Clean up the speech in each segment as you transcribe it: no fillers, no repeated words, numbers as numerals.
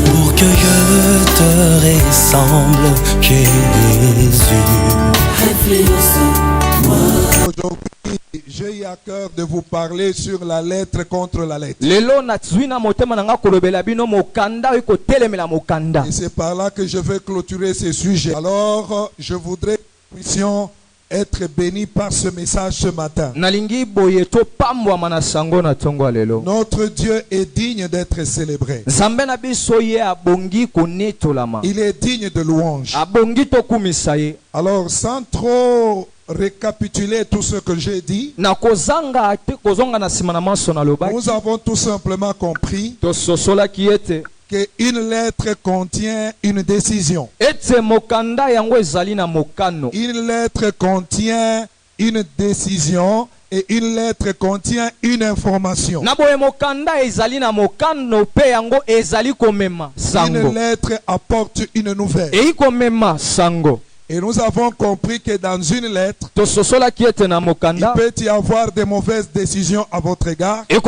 Pour que je te ressemble, Jésus. Aujourd'hui, j'ai à cœur de vous parler sur la lettre contre la lettre. Et c'est par là que je vais clôturer ce sujet. Alors, je voudrais que nous puissions être bénis par ce message ce matin. Notre Dieu est digne d'être célébré. Il est digne de louange. Alors, sans trop récapituler tout ce que j'ai dit, nous avons tout simplement compris qu'une lettre contient une décision. Une lettre contient une décision et une lettre contient une information. Une lettre apporte une nouvelle. Et nous avons compris que dans une lettre, il peut y avoir de mauvaises décisions à votre égard. Et nous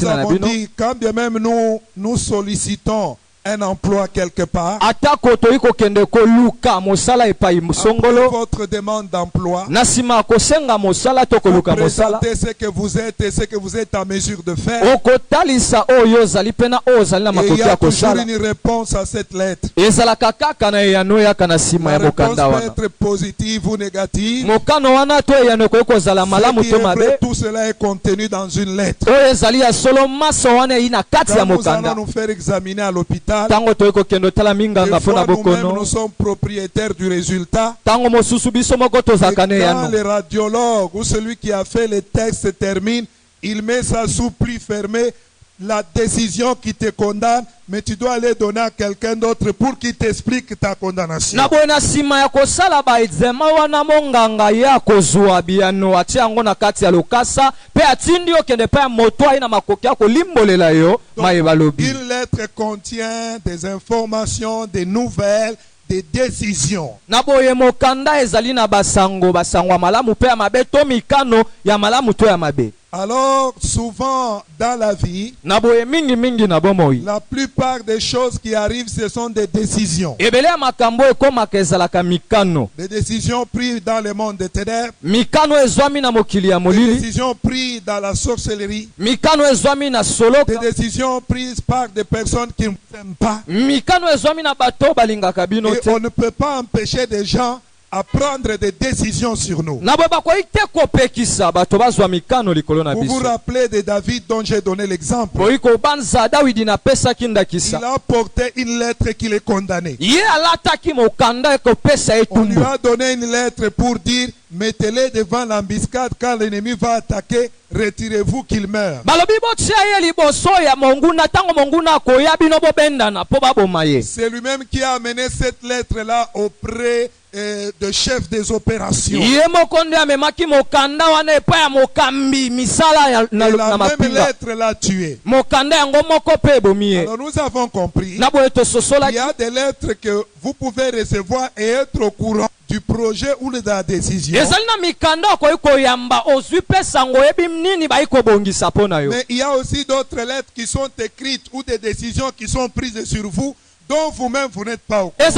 avons dit, quand bien même nous sollicitons un emploi quelque part, après votre demande d'emploi, vous présentez ce que vous êtes et ce que vous êtes en mesure de faire. Et il y a toujours une réponse à cette lettre. La réponse peut être positive ou négative. Tout cela est contenu dans une lettre. Quand nous allons nous faire examiner à l'hôpital, des fois nous-mêmes nous sommes propriétaires du résultat. Et quand le radiologue ou celui qui a fait les textes termine, il met ça sous pli fermé. La décision qui te condamne, mais tu dois aller donner à quelqu'un d'autre pour qu'il t'explique ta condamnation. Donc, une lettre contient des informations, des nouvelles, des décisions. Alors, souvent dans la vie, la plupart des choses qui arrivent, ce sont des décisions. Des décisions prises dans le monde des ténèbres. Des décisions prises dans la sorcellerie. Des décisions prises par des personnes qui ne s'aiment pas. Et on ne peut pas empêcher des gens à prendre des décisions sur nous. Vous vous rappelez de David dont j'ai donné l'exemple. Il a porté une lettre qui les condamnait. On lui a donné une lettre pour dire: mettez-les devant l'embuscade, quand l'ennemi va attaquer, retirez-vous qu'il meure. C'est lui-même qui a amené cette lettre-là auprès de chef des opérations. Et la même lettre l'a tué. Alors nous avons compris, il y a des lettres que vous pouvez recevoir et être au courant du projet ou de la décision. Mais il y a aussi d'autres lettres qui sont écrites ou des décisions qui sont prises sur vous, dont vous-même vous n'êtes pas au courant.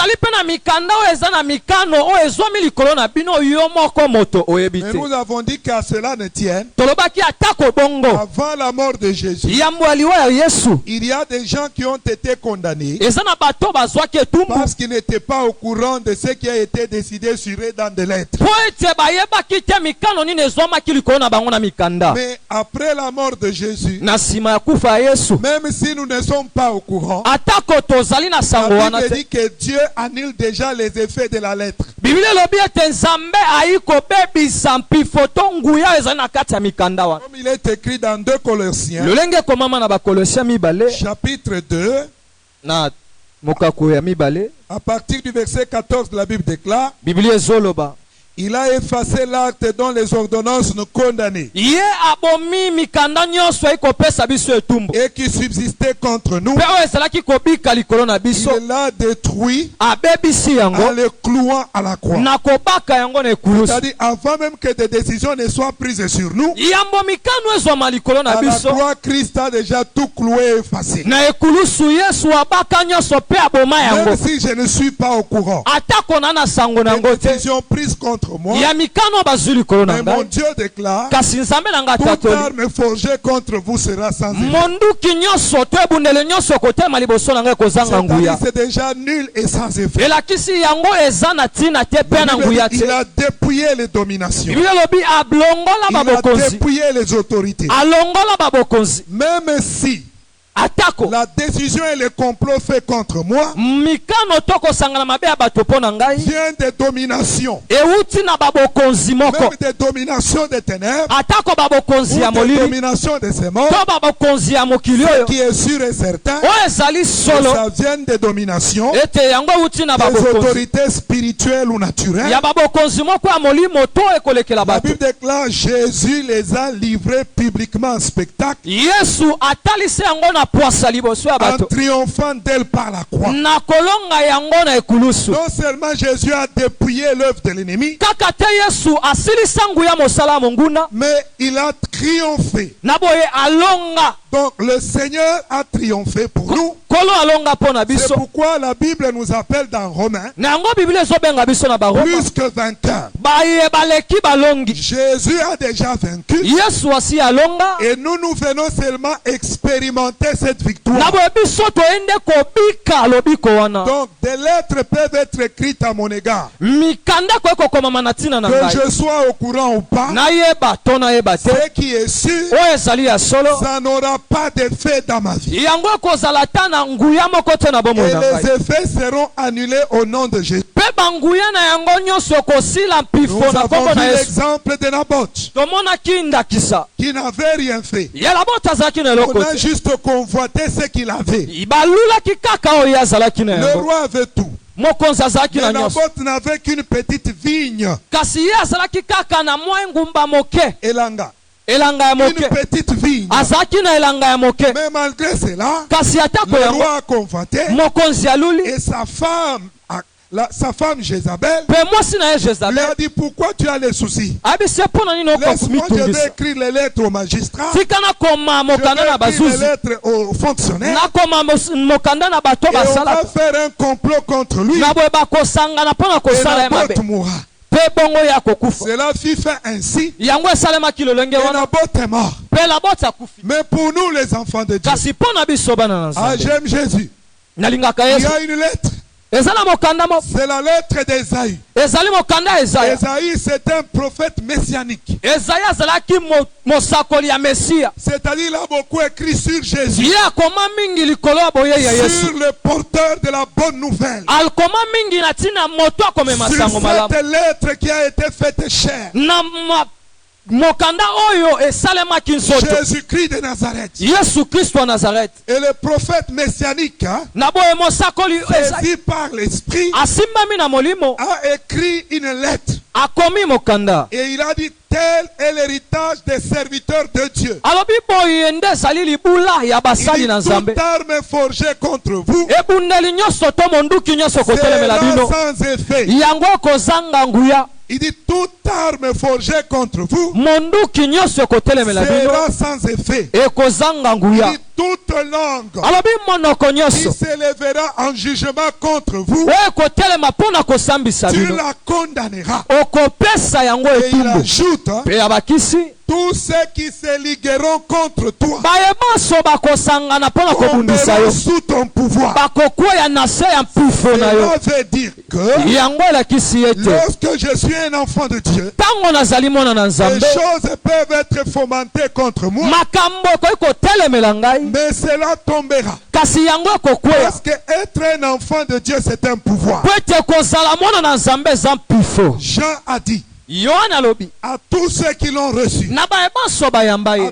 Mais nous avons dit qu'à cela ne tienne, avant la mort de Jésus, il y a des gens qui ont été condamnés parce qu'ils n'étaient pas au courant de ce qui a été décidé sur eux dans des lettres. Mais après la mort de Jésus, même si nous ne sommes pas au courant, la Bible dit que Dieu annule déjà les effets de la lettre. Comme il est écrit dans 2 Colossiens, chapitre 2, à partir du verset 14 de la Bible déclare: Il a effacé l'acte dont les ordonnances nous condamnaient et qui subsistait contre nous. Il l'a détruit en le clouant à la croix. C'est-à-dire avant même que des décisions ne soient prises sur nous, à la croix, Christ a déjà tout cloué et effacé. Même si je ne suis pas au courant des décisions prises contre moi, mais mon Dieu déclare: toute arme forgée contre vous sera sans effet. C'est déjà nul et sans effet. Il a dépouillé les dominations. Il a dépouillé les autorités. Même si la décision et le complot fait contre moi vient des dominations, même des dominations des ténèbres, ou des dominations de ces morts. Ce qui est sûr et certain, ça vient des dominations, des autorités spirituelles ou naturelles. La Bible déclare: Jésus les a livrés publiquement en spectacle, en triomphant d'elle par la croix. Non seulement Jésus a dépouillé l'œuvre de l'ennemi, mais il a triomphé. Donc le Seigneur a triomphé pour nous. C'est pourquoi la Bible nous appelle dans Romains plus que vainqueurs. Jésus a déjà vaincu et nous venons seulement expérimenter cette victoire. Donc des lettres peuvent être écrites à mon égard, que je sois au courant ou pas. Ce qui est sûr, ça n'aura pas d'effet dans ma vie. Et les effets seront annulés au nom de Jésus. Nous avons vu l'exemple de Naboth qui n'avait rien fait. On a juste convoité ce qu'il avait. Le roi avait tout. Mais Naboth n'avait qu'une petite vigne. Une petite vigne. Mais malgré cela, le roi a convoité et sa femme Jézabel lui a dit: pourquoi tu as les soucis? Laisse-moi, je vais écrire les lettres aux magistrats, je vais écrire les lettres aux fonctionnaires, et on va faire un complot contre lui, et Naboth mourra. Cela fut fait ainsi, et Naboth est mort. Mais pour nous les enfants de Dieu, j'aime Jésus. Il y a une lettre. C'est la lettre d'Ésaïe. Ésaïe, c'est un prophète messianique. C'est-à-dire, il a beaucoup écrit sur Jésus, sur le porteur de la bonne nouvelle, sur cette lettre qui a été faite chère, Jésus-Christ de Nazareth. Et le prophète messianique, saisi par l'Esprit, a écrit une lettre. Et il a dit: tel est l'héritage des serviteurs de Dieu. Il dit: toute arme forgée contre vous sera sans effet. Il dit: toute arme forgée contre vous sera sans effet. Il dit: toute langue qui s'élèvera en jugement contre vous, tu la condamneras. Et il ajoute: tous ceux qui se ligueront contre toi tomberont sous ton pouvoir. Cela veut dire que lorsque je suis un enfant de Dieu, les choses peuvent être fomentées contre moi, mais cela tombera. Parce que être un enfant de Dieu, c'est un pouvoir. Jean a dit à tous ceux qui l'ont reçu, à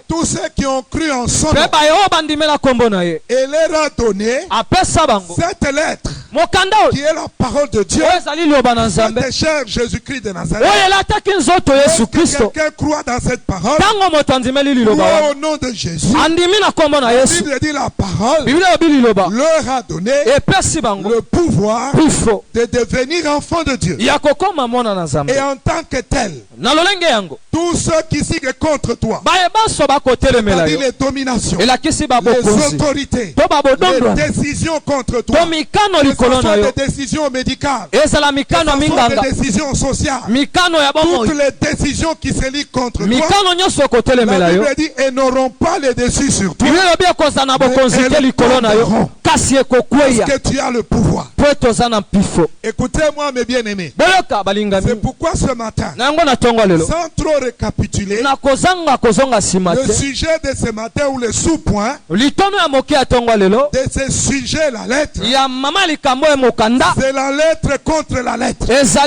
tous ceux qui ont cru en son nom, et leur a donné cette lettre qui est la parole de Dieu, notre cher Jésus-Christ de Nazareth. Lorsque quelqu'un croit dans cette parole, croit au nom de Jésus, la Bible dit la parole leur a donné le pouvoir de devenir enfants de Dieu. Et en tant que tel, tous ceux qui signent contre toi, c'est-à-dire les dominations, les autorités, les décisions contre toi, que ce soit des décisions médicales, que ce soit des décisions sociales, toutes les décisions qui se lient contre toi, la Bible dit, elles n'auront pas les dessus sur toi, mais elles tomberont. Parce que tu as le pouvoir. Écoutez-moi mes bien-aimés. C'est pourquoi ce matin, sans trop récapituler, le sujet de ce matin ou le sous-point de ce sujet, la lettre, c'est la lettre contre la lettre. C'est ça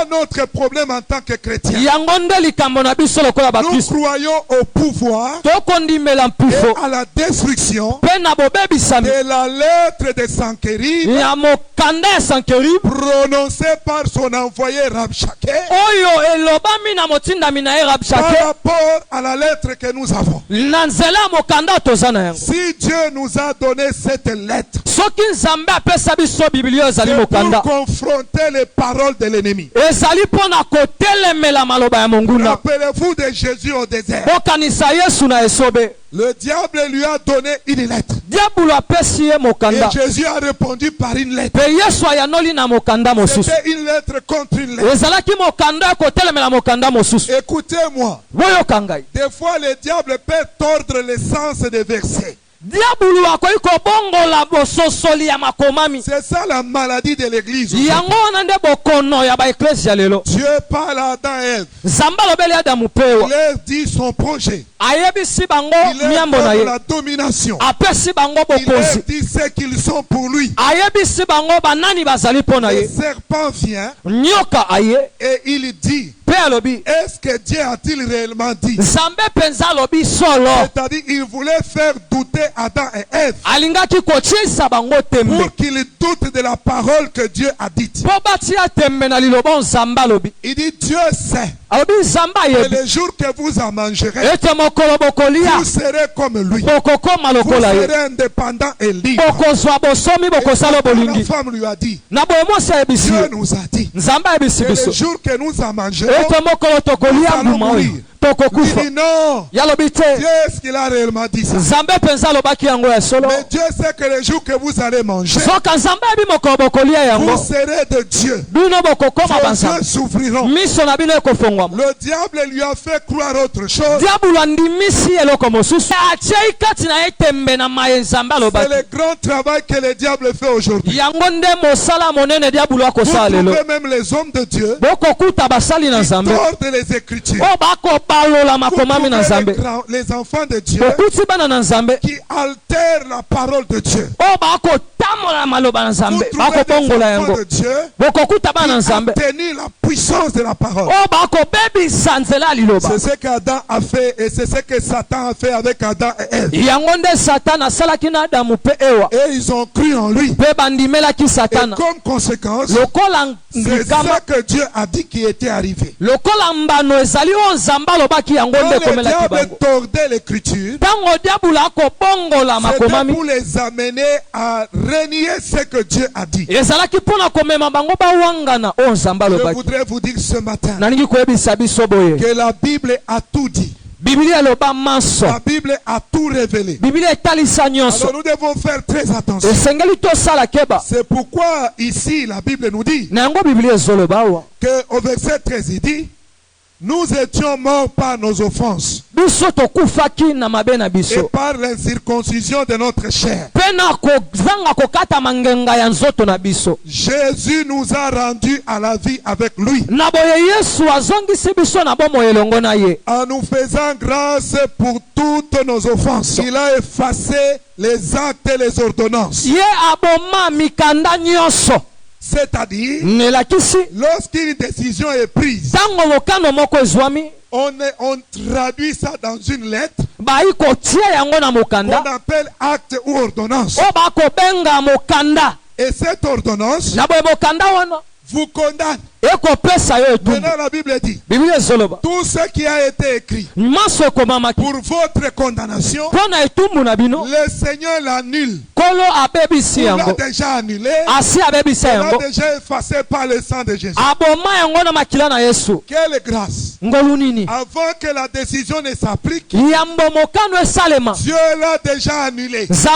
notre problème en tant que chrétien. Nous croyons au pouvoir et à la destruction de la lettre de Sankerib prononcée par son envoyé Rabshakeh par rapport à la lettre que nous avons. Si Dieu nous a donné cette lettre, c'est pour confronter les paroles de l'ennemi. Rappelez-vous de Jésus au désert. Le diable lui a donné une lettre. Et Jésus a répondu par une lettre. C'était une lettre contre une lettre. Écoutez-moi. Des fois, le diable peut tordre le sens des versets. C'est ça la maladie de l'église. Dieu parle à Adam et Ève. Il leur dit son projet. Il leur donne la domination. Il leur dit ce qu'ils sont pour lui. Le serpent vient et il dit, est-ce que Dieu a-t-il réellement dit? C'est-à-dire il voulait faire douter Adam et Ève pour qu'ils doutent de la parole que Dieu a dite. Il dit, Dieu sait que le jour que vous en mangerez, vous serez comme lui. Vous serez indépendant et libre. Et la femme lui a dit, Dieu nous a dit que le jour que nous en mangerons, nous allons mourir. Il dit non. Dieu est-ce qu'il a réellement dit ça? Mais Dieu sait que le jour que vous allez manger, vous serez de Dieu. Vos yeux s'ouvriront. Le diable lui a fait croire autre chose. C'est le grand travail que le diable fait aujourd'hui. Vous trouvez même les hommes de Dieu qui tordent les Écritures. Les enfants de Dieu qui altèrent la parole de Dieu. Vous trouvez des enfants de Dieu qui atténuent la puissance de la parole. C'est ce qu'Adam a fait et c'est ce que Satan a fait avec Adam et Ève. Et ils ont cru en lui. Et comme conséquence, c'est ça que Dieu a dit qui était arrivé. Quand le diable tordait l'écriture, c'était pour les amener à renier ce que Dieu a dit. Je voudrais vous dire ce matin que la Bible a tout dit. La Bible a tout révélé. Alors nous devons faire très attention. C'est pourquoi ici la Bible nous dit qu'au verset 13 il dit, nous étions morts par nos offenses et par l'incirconcision de notre chair. Jésus nous a rendus à la vie avec lui en nous faisant grâce pour toutes nos offenses. Il a effacé les actes et les ordonnances. C'est-à-dire, lorsqu'une décision est prise, on traduit ça dans une lettre qu'on appelle acte ou ordonnance. Et cette ordonnance vous condamne. Maintenant la Bible dit tout ce qui a été écrit pour votre condamnation, le Seigneur l'annule. Il l'a déjà annulé. Il l'a déjà effacé par le sang de Jésus. Quelle grâce! Avant que la décision ne s'applique, Dieu l'a déjà annulé. C'est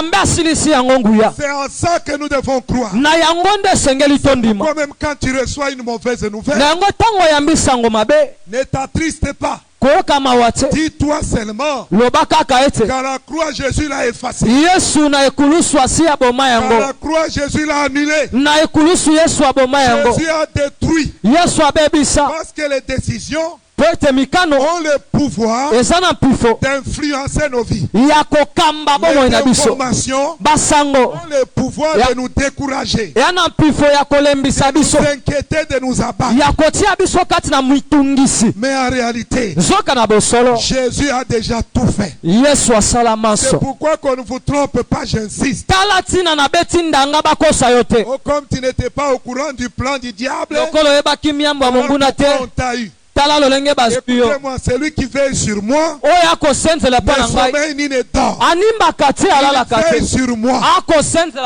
en ça que nous devons croire. Pourquoi même quand tu reçois une mauvaise nouvelle, ne t'attriste pas. Dis-toi seulement qu'à la croix Jésus l'a effacé. Qu'à la croix Jésus l'a annulé. Jésus a détruit. Parce que les décisions ont le pouvoir d'influencer nos vies. Les informations ont le pouvoir de nous décourager, de nous inquiéter, de nous abattre. Mais en réalité, Jésus a déjà tout fait. C'est pourquoi qu'on ne vous trompe pas, j'insiste. Oh, comme tu n'étais pas au courant du plan du diable, on t'a eu. Écoutez-moi, celui qui veille sur moi ne sommeille ni ne dort. Il veille sur moi.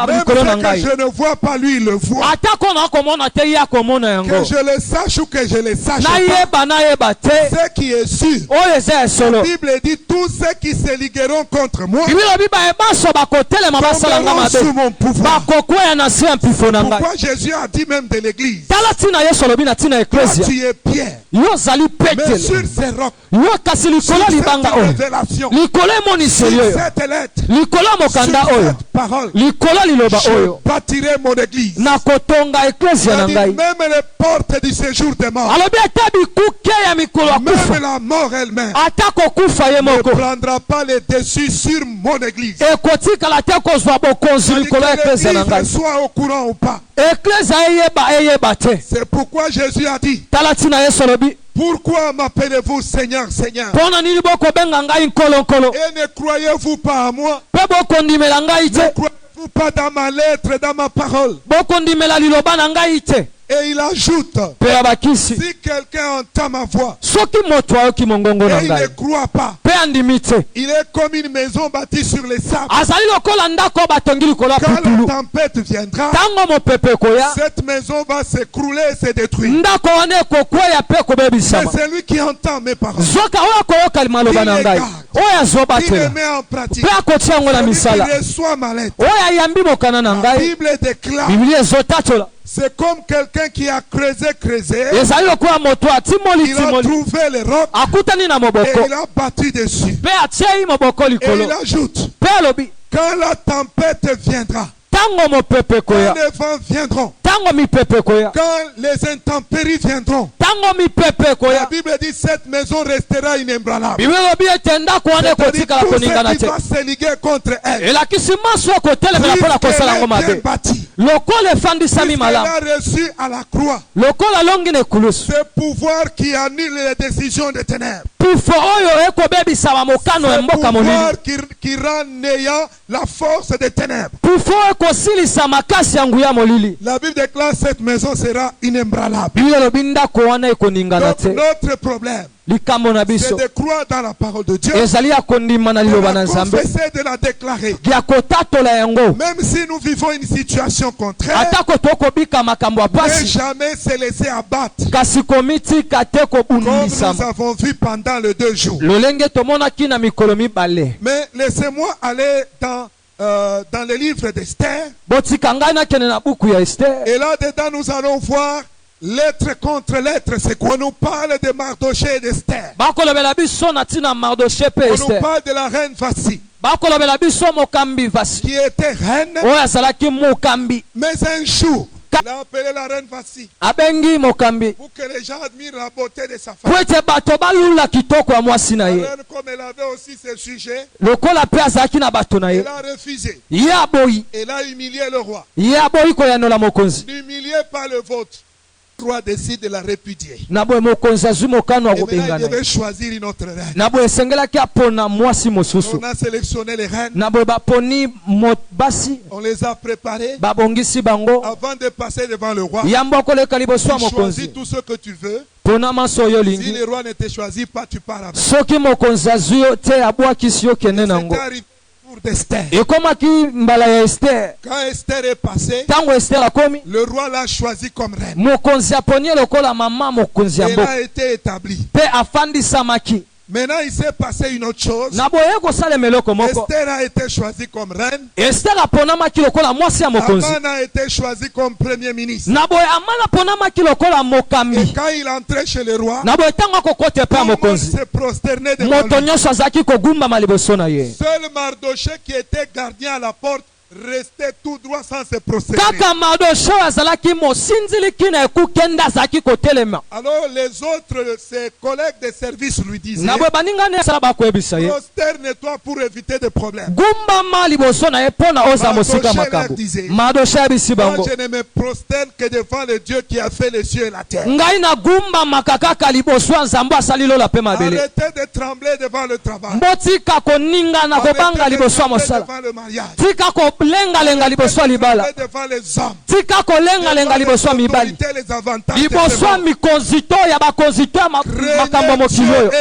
Même que je ne vois pas, lui il le voit. Que je le sache ou que je le sache pas, ce qui est sûr, la Bible dit tous ceux qui se ligueront contre moi tomberont sous mon pouvoir. Pourquoi Jésus a dit même de l'église, toi tu es Pierre, mais sur ces rocs, sur cette révélation, sur cette lettre, sur cette parole, je bâtirai mon église. Même les portes du séjour des morts, même la mort elle-même ne prendra pas le dessus sur mon église. Que le livre soit au courant ou pas. C'est pourquoi Jésus a dit, pourquoi m'appelez-vous Seigneur, Seigneur? Et ne croyez-vous pas à moi? Ne croyez-vous pas dans ma lettre, dans ma parole? Et il ajoute, si quelqu'un entend ma voix et il ne croit pas, il est comme une maison bâtie sur les sables. Quand la tempête viendra, cette maison va s'écrouler et se détruire. Mais celui qui entend mes paroles, il les garde, il les met en pratique, celui qui reçoit ma lettre, la Bible déclare, c'est comme quelqu'un qui a creusé. Il a trouvé les rocs et il a battu dessus. Et il ajoute, quand la tempête viendra, quand les vents viendront, quand les intempéries viendront, la Bible dit cette maison restera inébranlable. C'est-à-dire tout ce qui va se liguer contre elle, puisqu'elle est bien bâtie, puisqu'elle a reçu à la croix ce pouvoir qui annule les décisions des ténèbres, ce pouvoir qui rend néant la force des ténèbres. La Bible déclare cette maison sera inébranlable. Donc notre problème, c'est de croire dans la parole de Dieu, de la confesser, de la déclarer. Même si nous vivons une situation contraire, ne jamais se laisser abattre, comme nous avons vu pendant les 2 jours. Mais laissez-moi aller dans le livre d'Esther. Et là-dedans, nous allons voir lettre contre lettre. C'est quoi? On nous parle de Mardoché et d'Esther. On nous parle de la reine Vasti, qui était reine, mais un jour, il a appelé la reine Vasti pour que les gens admirent la beauté de sa femme. La reine, comme elle avait aussi ses sujets, elle a refusé. Elle a humilié le roi. Humilié par le vote. roi décide de la répudier. Et maintenant, il devait choisir une autre reine. On a sélectionné les reines. On les a préparées. Avant de passer devant le roi, tu choisis tout ce que tu veux. Si le roi ne te choisit pas, tu pars avec. Et quand Esther est passée, le roi l'a choisi comme reine. Elle a été établie. Maintenant, il s'est passé une autre chose. Esther a été choisie comme reine. Aman a été choisi comme premier ministre. Et quand il entrait chez le roi, tout le monde se prosternait devant lui. Seul Mardoché qui était gardien à la porte restait tout droit sans se prosterner. Alors les autres, ses collègues de service lui disaient, prosterne-toi pour éviter des problèmes. Mardoché leur disait, moi je ne me prosterne que devant le Dieu qui a fait les cieux et la terre. Arrêtez de trembler devant le travail. Arrêtez de trembler devant le mariage. Lenga liboso libala tika kolenga liboso mibali liboso mikonzito ya bakonzito makambo mokilo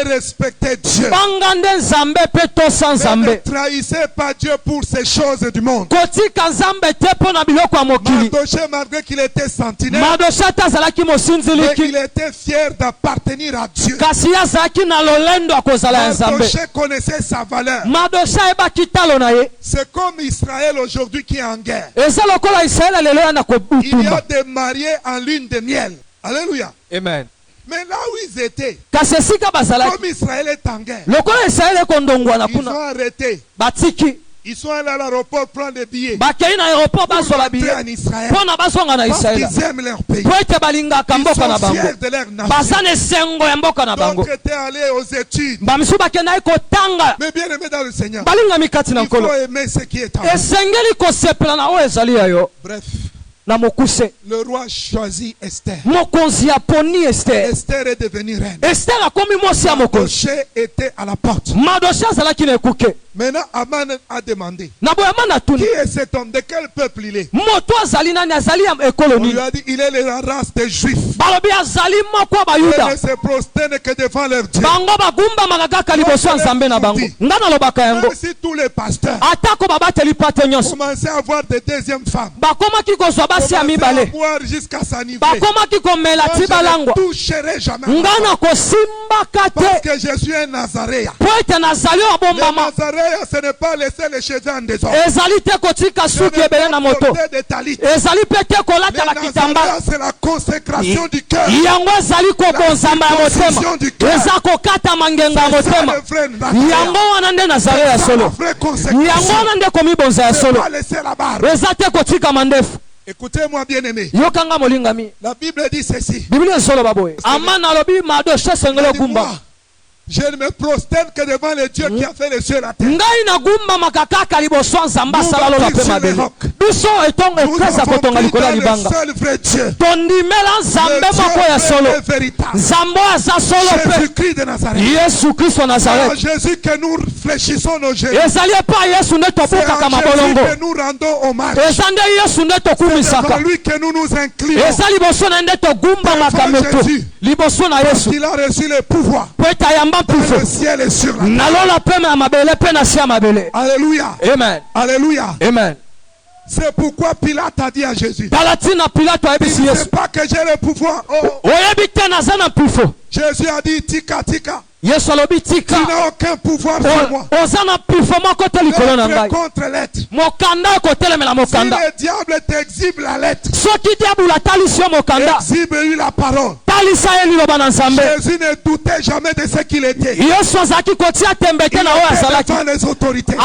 bangande nzambe pe to sans nzambe. Ne trahissez pas Dieu pour ces choses du monde. Kotika nzambe te pona biloko ya mokili. Mardoché, malgré qu'il était sentinelle, Mardoché tazalaki mosinziliki, il était fier d'appartenir à Dieu. Kasi azaki na lolendo akozala nzambe. Mardoché connaissait sa valeur. Mardoché eba kitalo na ye. C'est comme Israël aujourd'hui qui est en guerre. Il y a des mariés en lune de miel. Alléluia. Amen. Mais là où ils étaient, comme Israël est en guerre, ils ont arrêté. Ils sont allés à l'aéroport prendre des billets pour rentrer en Israël. Parce qu'ils aiment leur pays. Ils sont fiers de leur nation. D'autres étaient allés aux études. Mais bien aimé dans le Seigneur, il faut aimer ce qui est en nous. Bref, le roi choisit Esther. Esther est devenue reine. Mardoché était à la porte. Maintenant, Aman a demandé, qui est cet homme? De quel peuple il est? On lui a dit, il est de la race des Juifs. Il ne se prosterne que devant leur Dieu. Même si tous les pasteurs commençaient à avoir des deuxièmes femmes, commençaient à boire jusqu'à s'enivrer, je ne toucherai jamais. Parce que je suis un Nazaréen. Les Nazaréens, ce n'est pas laisser les cheveux en désordre. Ce n'est pas porter des talits. Les Nazaréens, c'est la consécration du cœur. La circoncision du cœur. C'est le vrai Nazaréen. C'est la vraie consécration. C'est pas laisser la barbe. Écoutez-moi bien aimé. La Bible dit ceci. Je ne me prosterne que devant le Dieu qui a fait les cieux et la terre. Nous le seul vrai Dieu. Le seul véritable. Jésus-Christ de Nazareth. Jésus que nous fléchissons nos genoux. C'est à Jésus que nous rendons hommage. C'est devant lui que nous nous inclinons. Devant Jésus. Parce qu'il a reçu le pouvoir. Le ciel est sur la terre. Alléluia. Amen. Alléluia. Amen. C'est pourquoi Pilate a dit à Jésus, il ne sait pas que j'ai le pouvoir. Jésus a dit, tika tika. Tu n'as aucun pouvoir sur moi. L'être contre l'être. Si le diable t'exhibe la lettre, exhibe-lui la parole. Jésus ne doutait jamais de ce qu'il était. Il était devant les autorités. Il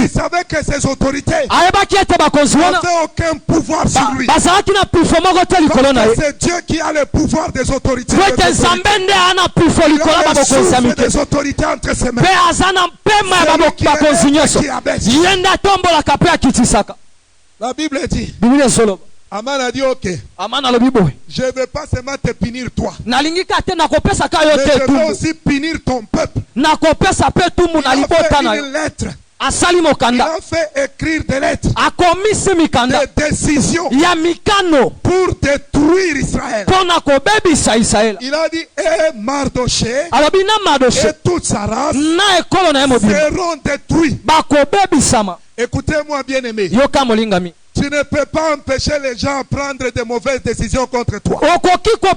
savait que ces autorités n'avaient aucun pouvoir sur lui. Parce que c'est Dieu qui a le pouvoir des autorités. Il a le souffle des autorités entre ses mains. La Bible dit, Aman a dit ok. Je ne vais pas seulement te punir toi. Mais je vais aussi punir ton peuple. Il a fait une lettre. Il a fait écrire des lettres, des décisions pour détruire Israël. Il a dit, Mardoché et toute sa race seront détruits. Écoutez-moi bien aimé. Tu ne peux pas empêcher les gens de prendre de mauvaises décisions contre toi. Tu ne peux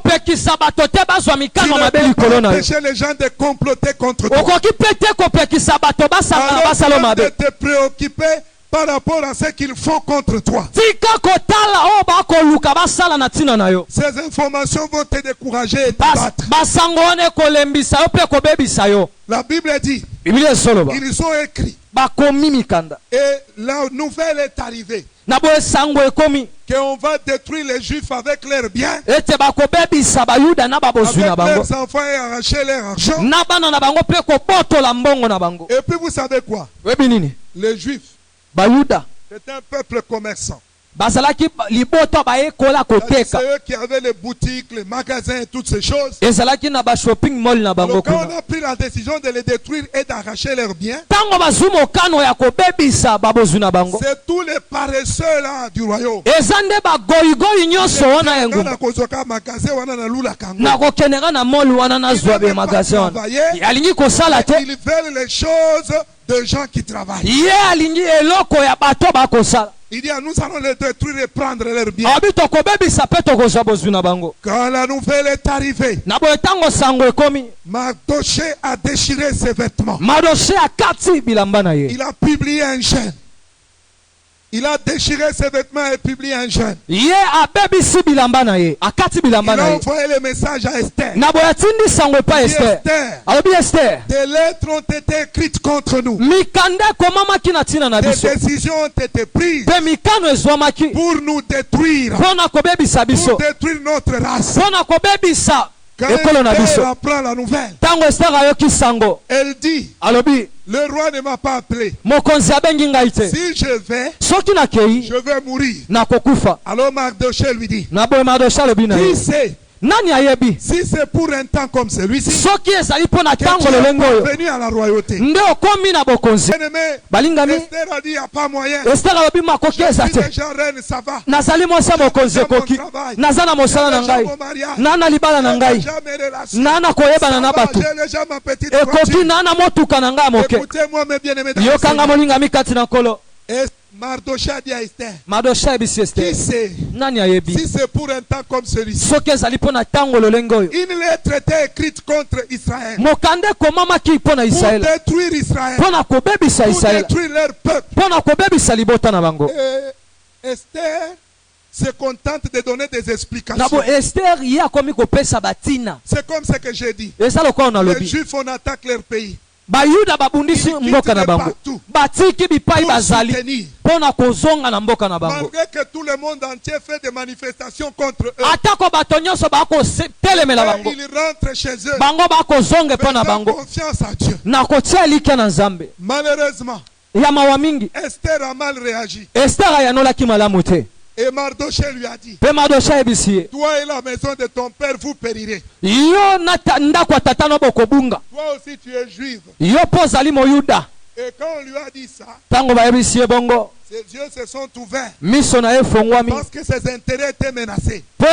pas empêcher les gens de comploter contre toi. Alors de te préoccuper par rapport à ce qu'ils font contre toi. Ces informations vont te décourager et te battre. La Bible dit, ils ont écrit. Et la nouvelle est arrivée qu'on va détruire les Juifs avec leurs biens, avec leurs enfants et arracher leur argent. Et puis vous savez quoi? Les Juifs, c'est un peuple commerçant. C'est eux qui avaient les boutiques, les magasins et toutes ces choses. Alors quand on a pris la décision de les détruire et d'arracher leurs biens, c'est tous les paresseux là du royaume. Ils veulent les choses de gens qui travaillent. Il dit, nous allons les détruire et prendre leurs biens. Quand la nouvelle est arrivée, Mardoché a déchiré ses vêtements. Il a publié un jeûne. Il a déchiré ses vêtements et publié un jeûne. Il a envoyé le message à Esther. Esther, des lettres ont été écrites contre nous. Des décisions ont été prises pour nous détruire. Pour détruire notre race. Quand Esther apprend la nouvelle, elle dit, le roi ne m'a pas appelé. Si je vais mourir. Alors Mardoché lui dit, qui sait? Si c'est pour un temps comme celui-ci que tu es venu à la royauté. Esther a dit, il n'y a pas moyen. Je suis déjà reine, ça va. J'ai déjà mon travail. J'ai déjà ma petite voiture. Écoutez-moi mes bien-aimés. Mardoché a dit à Esther, qui sait, si c'est pour un temps comme celui-ci, une lettre était écrite contre Israël pour détruire Israël, pour détruire leur peuple. Et Esther se contente de donner des explications. C'est comme ce que j'ai dit. Les Juifs, on attaque leur pays. Bayuda babundisi mboka na bango batiki bipai bazali pona kozonga na mboka na bango. Malgré que tout le monde entier fait des manifestations contre eux, atako batonyoso bako telemela bango, ils rentrent chez eux bango bako zonge pona bango confiance à Dieu na kotia lika na Nzambe. Malheureusement ya mawa mingi Esther a mal réagi. Esther ayanola kimalamu te. Et Mardoché lui a dit, toi et la maison de ton père vous périrez. Toi aussi tu es juive. Et quand on lui a dit ça, ses yeux se sont ouverts parce que ses intérêts étaient menacés. Et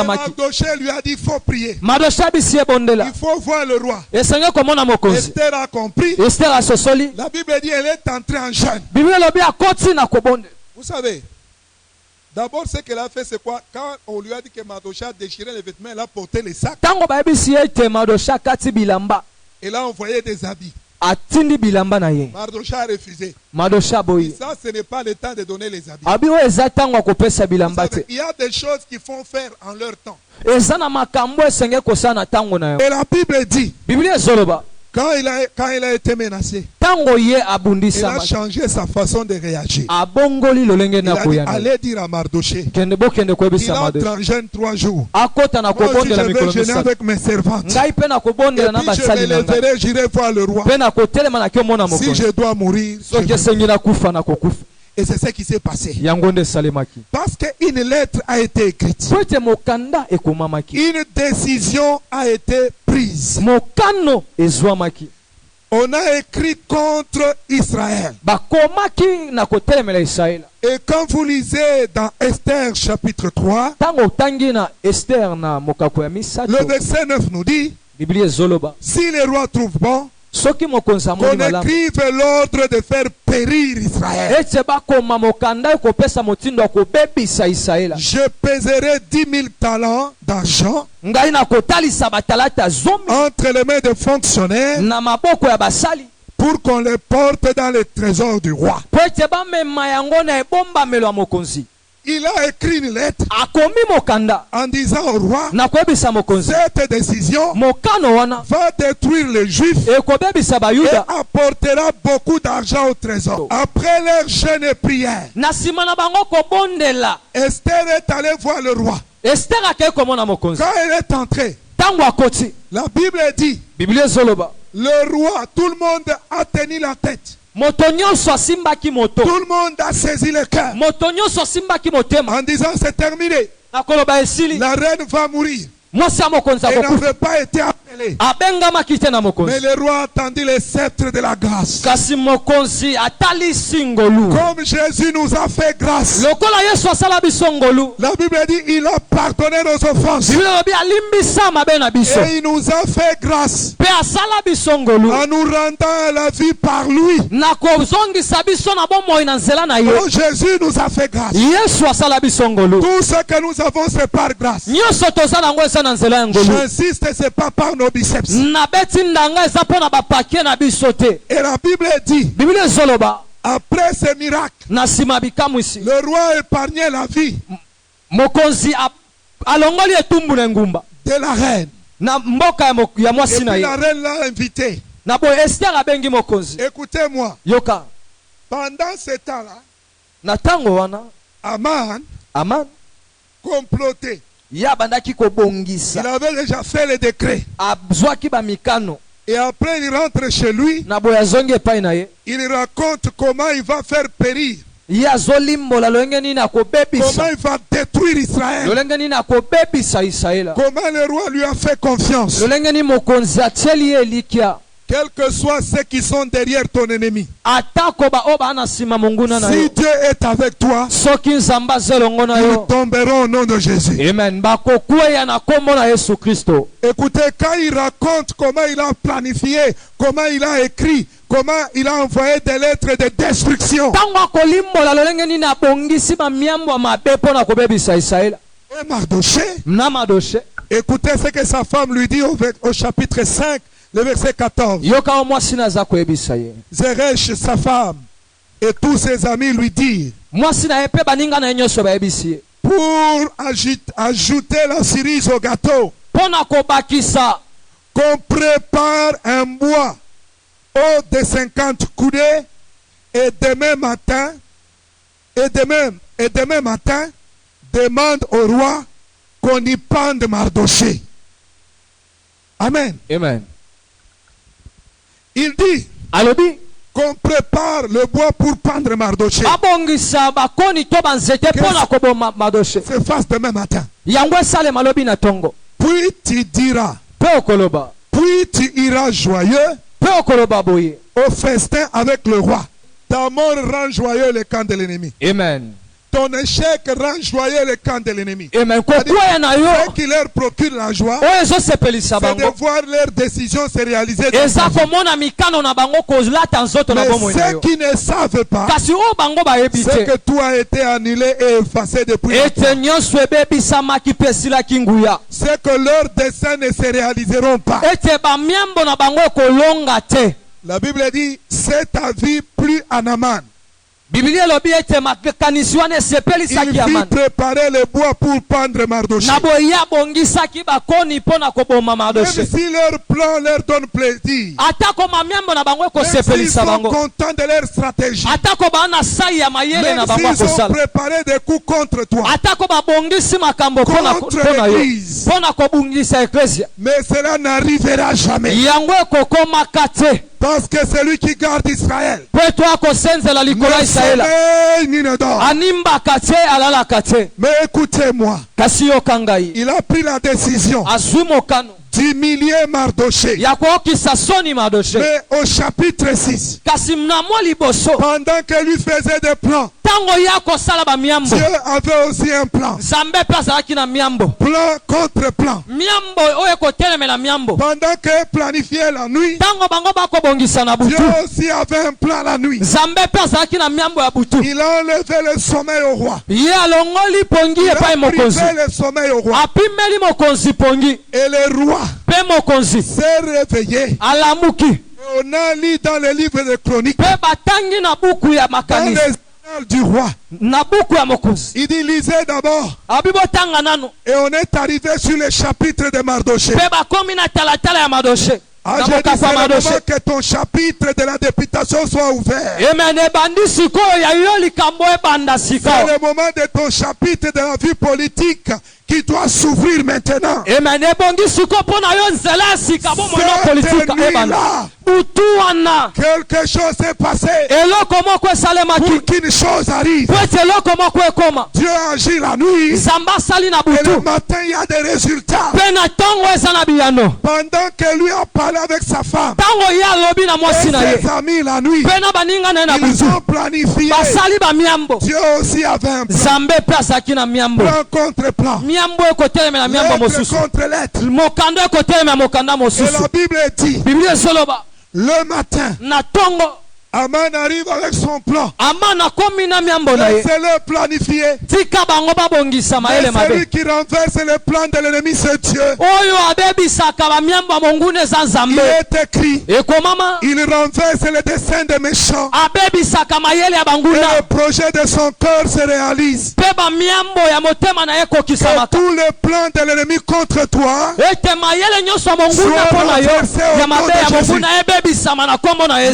Mardoché lui a dit, il faut prier. Il faut voir le roi. Esther a compris. La Bible dit, elle est entrée en jeûne. Vous savez, d'abord ce qu'elle a fait, c'est quoi? Quand on lui a dit que Mardoché a déchiré les vêtements, elle a porté les sacs. Elle a envoyé des habits. Mardoché a refusé. Et ça, ce n'est pas le temps de donner les habits. Savez, il y a des choses qu'il faut faire en leur temps. Et la Bible dit, quand il a été menacé, il a changé sa façon de réagir. Il a dit, allez dire à Mardoché, il entre en jeûne 3 jours. Moi aussi je vais jeûner avec mes servantes. Et puis je me lèverai, j'irai voir le roi. Si je dois mourir, Et c'est ce qui s'est passé. Parce qu'une lettre a été écrite. Une décision a été prise. On a écrit contre Israël. Et quand vous lisez dans Esther chapitre 3, le verset 9 nous dit, si les rois trouvent bon qu'on écrive l'ordre de faire périr Israël, je pèserai 10 000 talents d'argent entre les mains des fonctionnaires pour qu'on les porte dans les trésors du roi. Il a écrit une lettre en disant au roi, cette décision va détruire les Juifs et apportera beaucoup d'argent au trésor. Après leur jeûne et prière, Esther est allée voir le roi. Quand elle est entrée, la Bible dit, le roi, tout le monde a tenu la tête. Tout le monde a saisi le cœur en disant c'est terminé. La reine va mourir. Elle n'avait pas été appelée. Mais le roi attendit le sceptre de la grâce. Comme Jésus nous a fait grâce. La Bible dit il a pardonné nos offenses. Et il nous a fait grâce en nous rendant la vie par lui. Oh, Jésus nous a fait grâce. Tout ce que nous avons c'est par grâce. J'insiste, c'est pas par nos biceps. Et la Bible dit, après ce miracle, le roi a épargné la vie de la reine. Et puis la reine l'a invité. Écoutez-moi. Pendant ce temps-là, Aman complotait. Il avait déjà fait le décret. Et après il rentre chez lui. Il raconte comment il va faire périr. Comment il va détruire Israël. Comment le roi lui a fait confiance. Quels que soient ceux qui sont derrière ton ennemi. Si Dieu est avec toi, ils tomberont au nom de Jésus. Amen. Écoutez, quand il raconte comment il a planifié, comment il a écrit, comment il a envoyé des lettres de destruction. Et Mardoché, écoutez ce que sa femme lui dit au chapitre 5. Le verset 14. Zeresh, sa femme, et tous ses amis lui dirent, pour ajouter la cerise au gâteau, qu'on prépare un bois haut de 50 coudées, et demain matin, demande au roi qu'on y pende Mardoché. Amen. Amen. Il dit qu'on prépare le bois pour pendre Mardoché. C'est face demain matin. Puis tu diras, puis tu iras joyeux au festin avec le roi. Ta mort rend joyeux le camp de l'ennemi. Amen. Ton échec rend joyeux le camp de l'ennemi. Ce qui leur procure la joie, c'est de voir leurs décisions se réaliser. Mais ceux qui ne savent pas, c'est que tout a été annulé et effacé depuis longtemps. C'est que leurs desseins ne se réaliseront pas. La Bible dit, c'est ta vie plus en Aman. Il vit préparer le bois pour pendre Mardoché. Même si leur plan leur donne plaisir, même s'ils sont contents de leur stratégie, même s'ils ont préparé des coups contre toi, contre l'église, mais cela n'arrivera jamais. Parce que c'est lui qui garde Israël. Ne sommeil ni ne dort. Mais écoutez-moi. Il a pris la décision d'humilier Mardoché. Mais au chapitre 6, pendant que lui faisait des plans, Dieu avait aussi un plan. Plan contre plan. Pendant que planifiait la nuit, Dieu aussi avait un plan la nuit. Il a enlevé le sommeil au roi. Il a privé le sommeil au roi. Et le roi s'est réveillé. Et on a lu dans le livre de Chroniques, dans les annales du roi, il dit lisez d'abord. Et on est arrivé sur le chapitre de Mardoché. Ah, j'ai dit c'est le moment que ton chapitre de la députation soit ouvert. C'est le moment de ton chapitre de la vie politique qui doit s'ouvrir maintenant. Quelque chose s'est passé pour qu'une chose arrive. Dieu agit la nuit et le matin il y a des résultats. Pendant que lui a parlé avec sa femme et ses amis la nuit, ils ont planifié. Dieu aussi avait un plan. Plan contre plan. Lettre contre lettre. Et la Bible dit, le matin, Aman arrive avec son plan. Laissez-le planifier. Mais celui qui renverse le plan de l'ennemi, c'est Dieu. Il est écrit, il renverse le dessein des méchants. Et le projet de son cœur se réalise. Et tout le plan de l'ennemi contre toi soit renversé au nom de Jésus.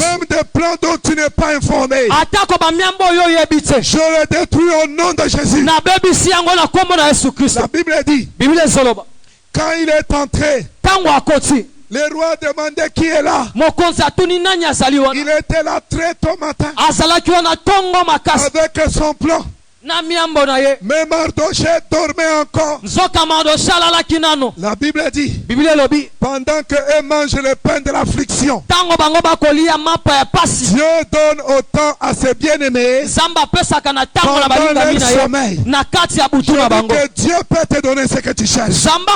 Même des plans dont tu n'es pas informé, je le détruis au nom de Jésus. La Bible dit, quand il est entré, le roi demandait qui est là. Il était là très tôt matin avec son plan. Mais Mardoché dormait encore. La Bible dit, pendant qu'eux mangent le pain de l'affliction, Dieu donne autant à ses bien-aimés pendant leur sommeil. Que Dieu peut te donner ce que tu cherches. Même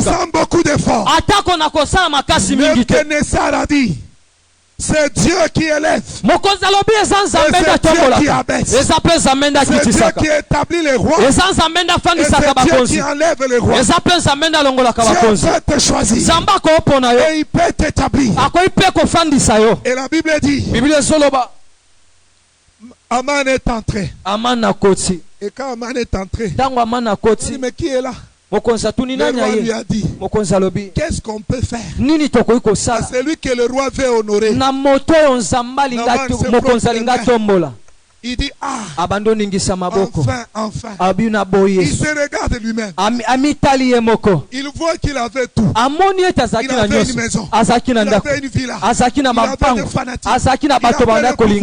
sans beaucoup d'efforts. Nebuchadnezzar a dit, c'est Dieu qui élève. Et c'est Dieu qui abaisse. C'est Dieu qui établit les rois. Et c'est Dieu qui enlève les rois. Dieu peut te choisir. Et il peut t'établir. Et la Bible dit, Aman est entré. Et quand Aman est entré, il dit, mais qui est là? Le roi lui a dit, qu'est-ce qu'on peut faire à celui que le roi veut honorer? Il dit, enfin. Il se regarde lui-même. Il voit qu'il avait tout. Il avait une maison. Il avait une villa. Il avait des fanatiques. Il avait le pouvoir.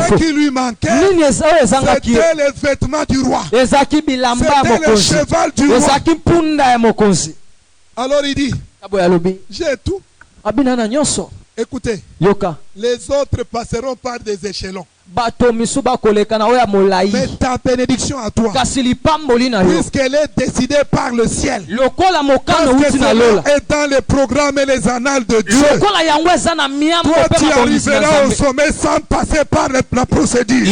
Ce qui lui manquait, c'était les vêtements du roi. C'était le cheval du roi. Alors il dit, j'ai tout. Écoutez, les autres passeront par des échelons. Mais ta bénédiction à toi, puisqu'elle est décidée par le ciel, parce que cela est dans les programmes et les annales de Dieu, toi tu arriveras au sommet sans passer par la procédure.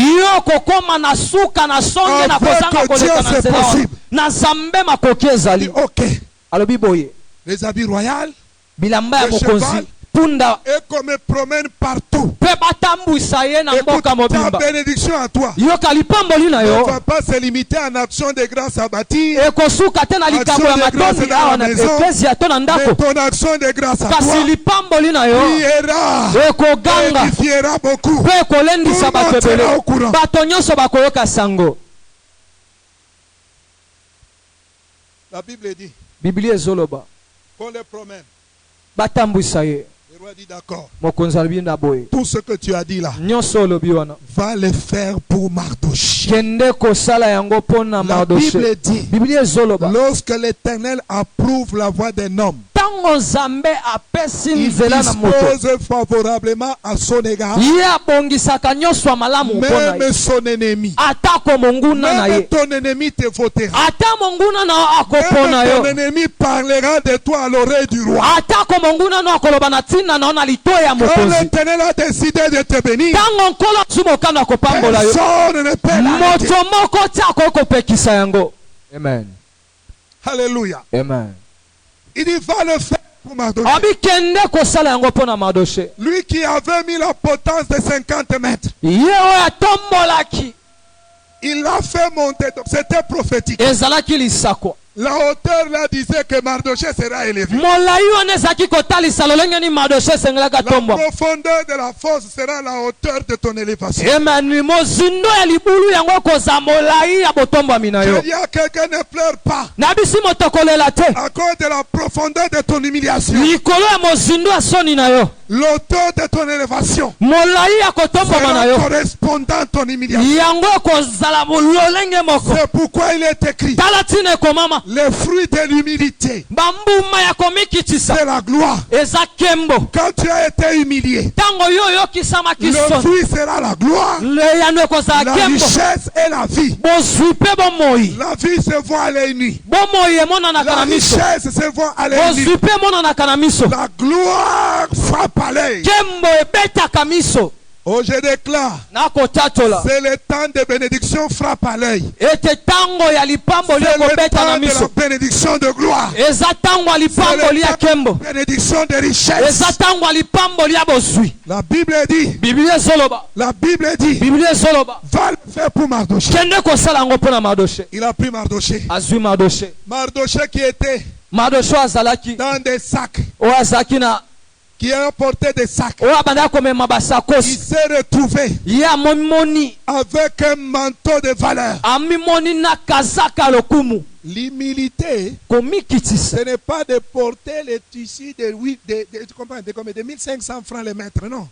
Avec Dieu c'est possible. Ok. Les habits royaux, le cheval, et qu'on me promène partout. Écoute, ta bénédiction à toi ne va pas se limiter à une action de grâce à bâtir, action de grâce dans la maison, mais ton action de grâce à toi édifiera beaucoup. Tout le monde sera au courant. La Bible dit qu'on les promène. Le roi dit d'accord. Tout ce que tu as dit là, va le faire pour Mardochée. La Bible dit, lorsque l'Éternel approuve la voix d'un homme, il dispose favorablement à son égard, même son ennemi. Même ton ennemi te votera. Même ton ennemi parlera de toi à l'oreille du roi. Quand l'Éternel a décidé de te bénir, personne ne peut l'arrêter. Amen. Alléluia. Amen. Il dit, va le faire pour Mardochée. Lui qui avait mis la potence de 50 mètres, il l'a fait monter. Donc c'était prophétique. La hauteur là disait que Mardochée sera élevé. La profondeur de la fosse sera la hauteur de ton élévation. Je dis à quelqu'un, ne pleure pas à cause de la profondeur de ton humiliation. L'auteur de ton élévation sera correspondant à ton humiliation. C'est pourquoi il est écrit, le fruit de l'humilité, c'est la gloire. Quand tu as été humilié, le fruit sera la gloire. La richesse et la vie. La vie se voit à l'œil nu. La richesse se voit à l'œil nu. La gloire frappe à l'œil. Oh, je déclare, c'est le temps de bénédiction frappe à l'œil. C'est le temps de la bénédiction de gloire. C'est le temps de bénédiction de richesse. La Bible dit, va le faire pour Mardochée. Il a pris Mardochée. Mardochée qui était dans des sacs, qui a porté des sacs, il s'est retrouvé avec un manteau de valeur. L'humilité, ce n'est pas de porter les tissus de 1500 francs le mètre, non.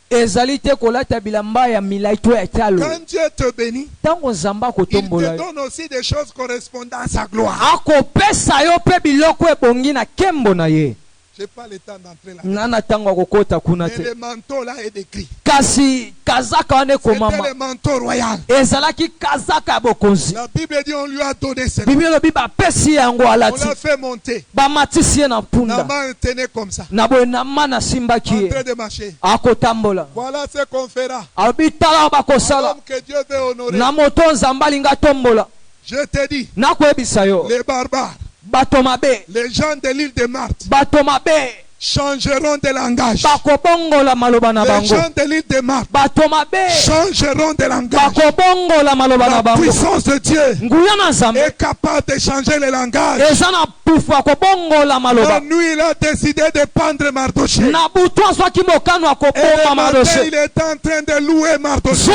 Quand Dieu te bénit, il te donne aussi des choses correspondant à sa gloire. Je n'ai pas le temps d'entrer là. Mais le manteau là est décrit. C'était le manteau royal. La Bible dit on lui a donné cette. On l'a fait monter. Naman tenait comme ça. En train de marcher. Voilà ce qu'on fera. L'homme que Dieu veut honorer. Je te dis, les barbares, les gens de l'île de Marthe changeront de langage. Les gens de l'île de Marthe changeront de langage. La puissance de Dieu est capable de changer le langage. La nuit, il a décidé de pendre Mardochée. Et le matin, il est en train de louer Mardochée.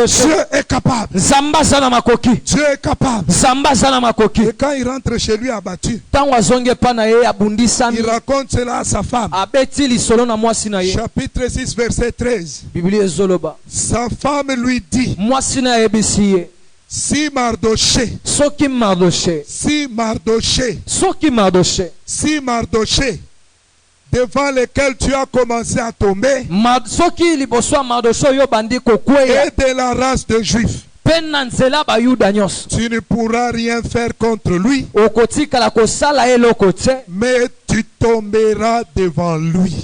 Dieu est capable. Dieu est capable. Et quand il rentre chez lui abattu, il raconte cela à sa femme. Chapitre 6, verset 13. Sa femme lui dit, si Mardochée, devant lequel tu as commencé à tomber, est de la race de Juifs, tu ne pourras rien faire contre lui, mais tu tomberas devant lui.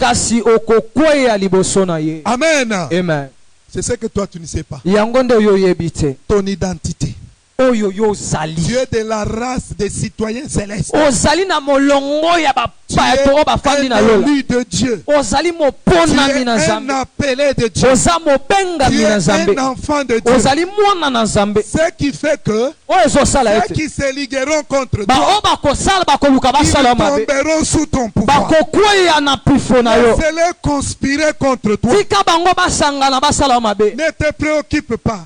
Amen. Amen. C'est ce que toi tu ne sais pas. Ton identité. Tu es de la race des citoyens célestes. Tu es un élu de Dieu. Tu es un appelé de Dieu. Tu es un enfant de Dieu. Ce qui fait que ceux qui se ligueront contre toi, ils tomberont sous ton pouvoir. Laissez-les conspirer contre toi. Ne te préoccupe pas.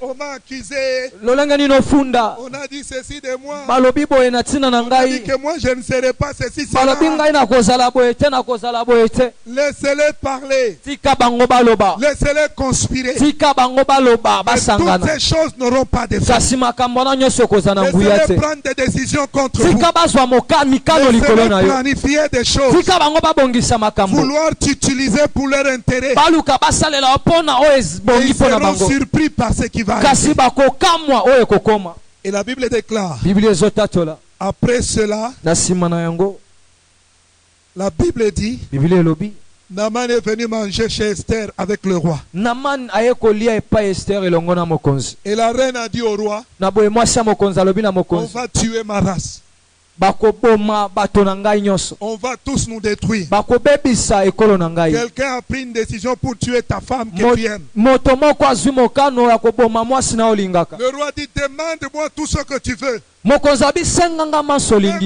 On m'a accusé parlé. On a dit ceci de moi. On a dit que moi je ne serai pas ceci, cela. Laissez-les parler. Laissez-les conspirer. Mais toutes ces choses n'auront pas de fin. Laissez-les prendre des décisions contre vous. Laissez-les planifier des choses. Vouloir t'utiliser pour leur intérêt. Et ils seront surpris par ce qui va arriver. Et la Bible déclare, après cela, la Bible dit, Naaman est venu manger chez Esther avec le roi. Et la reine a dit au roi, on va tuer ma race. On va tous nous détruire. Quelqu'un a pris une décision pour tuer ta femme que tu aimes. Le roi dit, demande-moi tout ce que tu veux. Même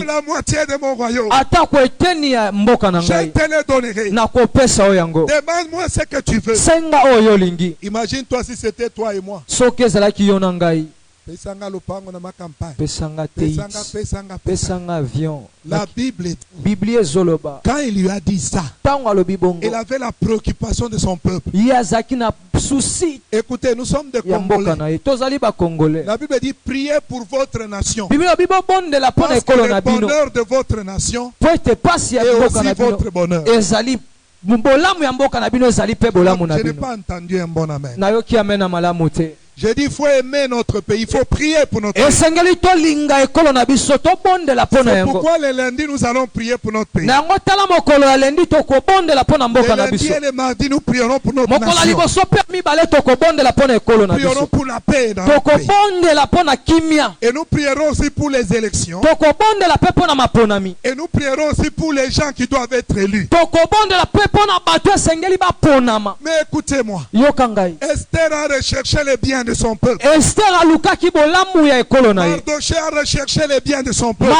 la moitié de mon royaume. Je te le donnerai. Demande-moi ce que tu veux. Imagine-toi si c'était toi et moi. La Bible dit, quand il lui a dit ça, il avait la préoccupation de son peuple. Écoutez, nous sommes des Congolais. La Bible dit, priez pour votre nation. Parce que le bonheur de votre nation est aussi votre bonheur. Je n'ai pas entendu un bon amen. J'ai dit, il faut aimer notre pays, il faut prier pour notre pays. C'est pourquoi le lundi nous allons prier pour notre pays. Les lundis et les mardis nous prierons pour notre nation. Nous prierons pour la paix dans notre pays. Et nous prierons aussi pour les élections. Et nous prierons aussi pour les gens qui doivent être élus. Mais écoutez-moi, Esther a recherché les biens de son peuple. Mardochée a recherché les biens de son peuple.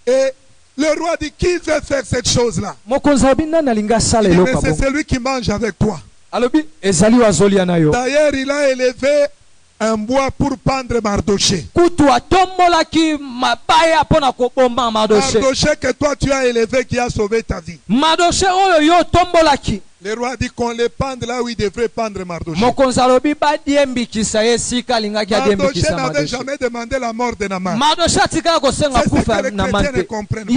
Et le roi dit, qui veut faire cette chose-là? Mais c'est celui qui mange avec toi. D'ailleurs, il a élevé un bois pour pendre Mardochée. Mardochée que toi tu as élevé, qui a sauvé ta vie. Le roi dit qu'on les pende là où il devrait pendre Mardochée. Mardochée n'avait jamais demandé la mort de Naaman. C'est ce que les chrétiens ne comprennent pas.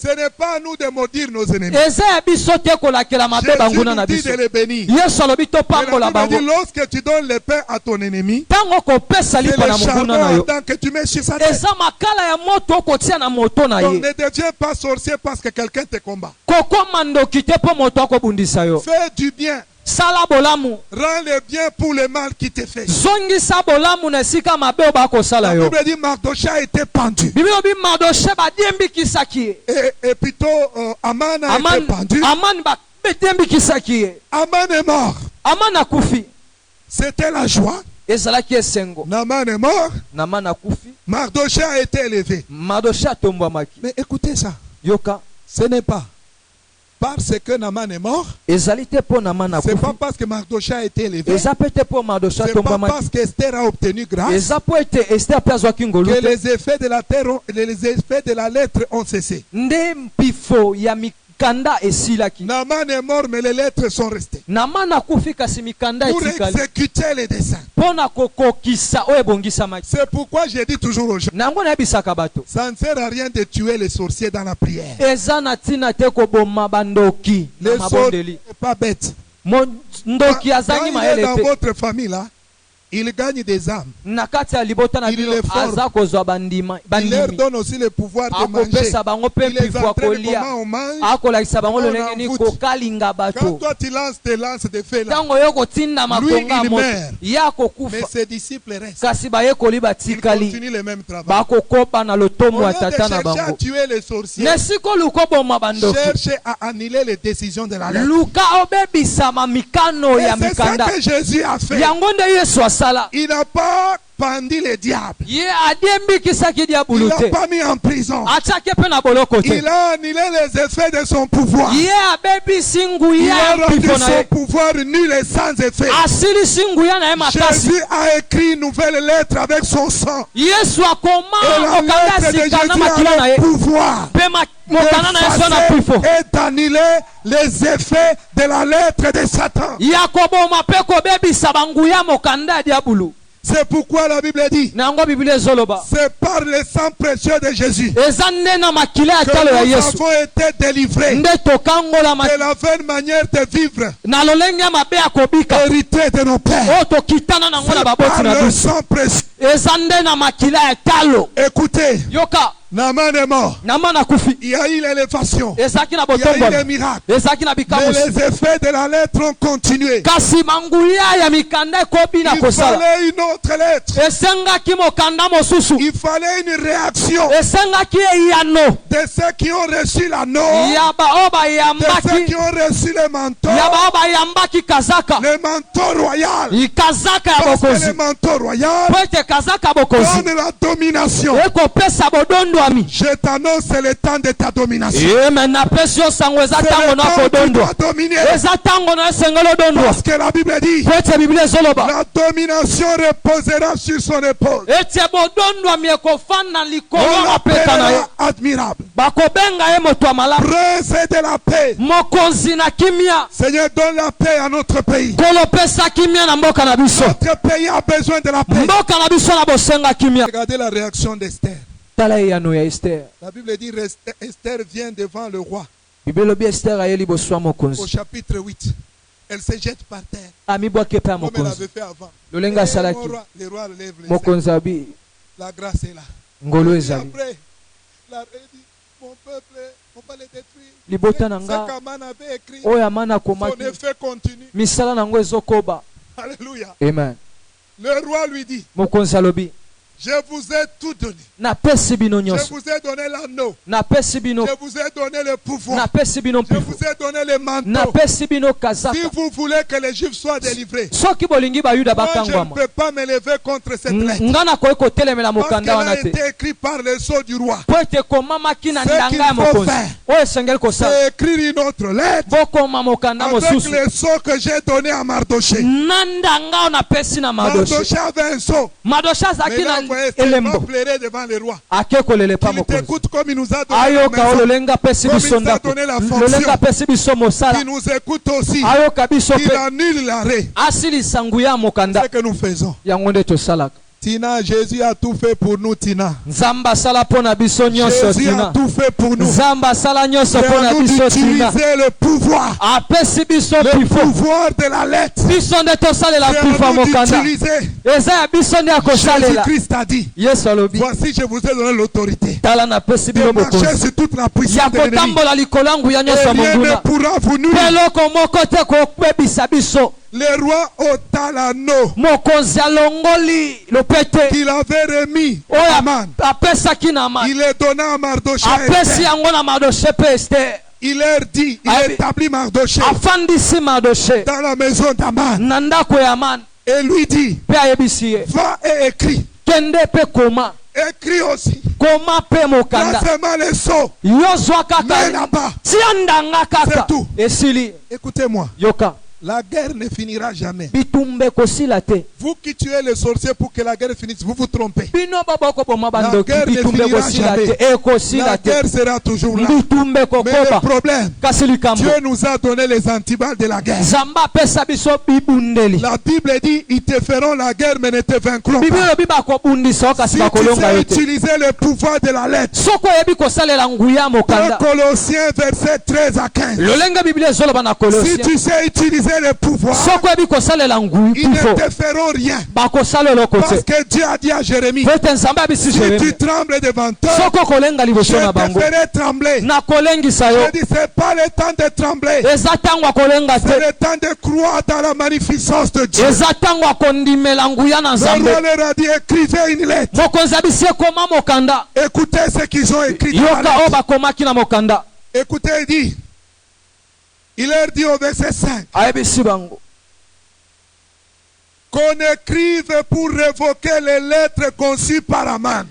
Ce n'est pas à nous de maudire nos ennemis. Jésus nous dit de les bénir. Et la Bible dit, lorsque tu donnes le pain à ton ennemi, c'est le charbon ardent que tu mets sur sa tête. Donc ne deviens pas sorcier parce que quelqu'un te combat. Fais du bien. Rends le bien pour le mal qui te fait. La Bible dit Mardochée a été pendu. Et plutôt Aman a été pendu. Aman est mort. C'était la joie. Naaman est mort. Mardochée a été élevé. Mais écoutez ça. Ce n'est pas parce que Naaman est mort. C'est pas parce que Mardochée a été élevé. C'est pas parce qu'Esther a obtenu grâce que les effets de la terre, les effets de la lettre ont cessé. Naaman est mort, mais les lettres sont restées. Pour exécuter les desseins. C'est pourquoi j'ai dit toujours aux gens, ça ne sert à rien de tuer les sorciers dans la prière. Les sorciers ne sont pas bêtes. Quand il est dans votre famille là, il gagne des âmes. Il les forme. Il leur donne aussi le pouvoir de manger. Il les entraîne comment on mange. Quand toi tu lances tes lances de feu là, lui il meurt. Mais ses disciples restent. Ils continuent le même travail. Au lieu de chercher à tuer les sorciers, cherchez à annuler les décisions de la lettre. Et c'est ça que Jésus a fait. Il n'a pas pendu le diable. Il l'a pas mis en prison. Il a annulé les effets de son pouvoir. Il a rendu son pouvoir nul et sans effet. Jésus a écrit une nouvelle lettre avec son sang. Et la lettre de Jésus a le pouvoir et d'annuler les effets de la lettre de Satan. C'est pourquoi la Bible dit, c'est par le sang précieux de Jésus que nous avons été délivrés de la vaine manière de vivre héritée de nos pères. C'est par le sang précieux. Écoutez, Naaman est mort. Il y a eu l'élévation. Il y a eu les miracles. Mais les effets de la lettre ont continué. Il fallait une autre lettre. Il fallait une réaction de ceux qui ont reçu l'anneau, de ceux qui ont reçu le manteau, le manteau royal. Parce que le manteau royal donne la domination. Je t'annonce, c'est le temps de ta domination. C'est le temps où tu dois dominer. Parce que la Bible dit, la domination reposera sur son épaule. On l'appellera admirable. Prince de la paix. Seigneur, donne la paix à notre pays. Notre pays a besoin de la paix. Regardez la réaction d'Esther. La Bible dit Esther vient devant le roi. Au chapitre 8. Elle se jette par terre. Comme elle avait fait avant. Le roi lève les yeux. La grâce est là. Et après, la reine dit, mon peuple, on va le détruire. Ce qu'Aman avait écrit, son effet continue. Alléluia. Amen. Le roi lui dit, je vous ai tout donné. Je vous ai donné l'anneau. Je vous ai donné le pouvoir. Je vous ai donné le manteau. Si vous voulez que les Juifs soient délivrés, moi je ne peux pas me lever contre cette lettre. Parce qu'elle a été écrite par le sceau du roi. Ce qu'il faut faire, c'est écrire une autre lettre avec le sceau que j'ai donné à Mardoché. Mardoché avait un sceau. Mais là, vous voyez, c'est pas pleurer devant le roi. Il t'écoute comme il nous a donné la maison, comme il nous a donné la fonction. Il nous écoute aussi. Il annule l'arrêt. C'est ce que nous faisons. Tina, Jésus a tout fait pour nous, Tina. Jésus a tout fait pour nous. C'est à nous d'utiliser le pouvoir. Le pouvoir de la lettre. C'est à nous d'utiliser. Jésus-Christ a dit, voici je vous ai donné l'autorité de marcher sur toute la puissance de l'ennemi. Et rien ne pourra vous nuire. Le roi ôta l'anneau qu'il avait remis à Aman. Il le donna à Mardoché. Il leur dit, il établit Mardoché dans la maison d'Aman. Et lui dit, va et écris. Écris aussi. Placez-moi les sceaux. Mais là-bas. C'est tout. Écoutez-moi. La guerre ne finira jamais. Vous qui tuez les sorciers pour que la guerre finisse, vous vous trompez. La guerre ne finira jamais. La guerre sera toujours là. Mais le problème, Dieu nous a donné les antiballes de la guerre. La Bible dit, ils te feront la guerre mais ne te vaincront pas. Si tu sais utiliser le pouvoir de la lettre, 1 Colossiens verset 13 à 15. Si tu sais utiliser le pouvoir, ils ne te feront rien. Parce que Dieu a dit à Jérémie, si tu trembles devant eux, je te ferai trembler. Je dis, c'est pas le temps de trembler, c'est le temps de croire dans la magnificence de Dieu. Le roi leur a dit, écrivez une lettre. Écoutez ce qu'ils ont écrit dans la lettre. Écoutez, il dit, il leur dit au verset 5, qu'on écrive pour révoquer les lettres conçues par Aman.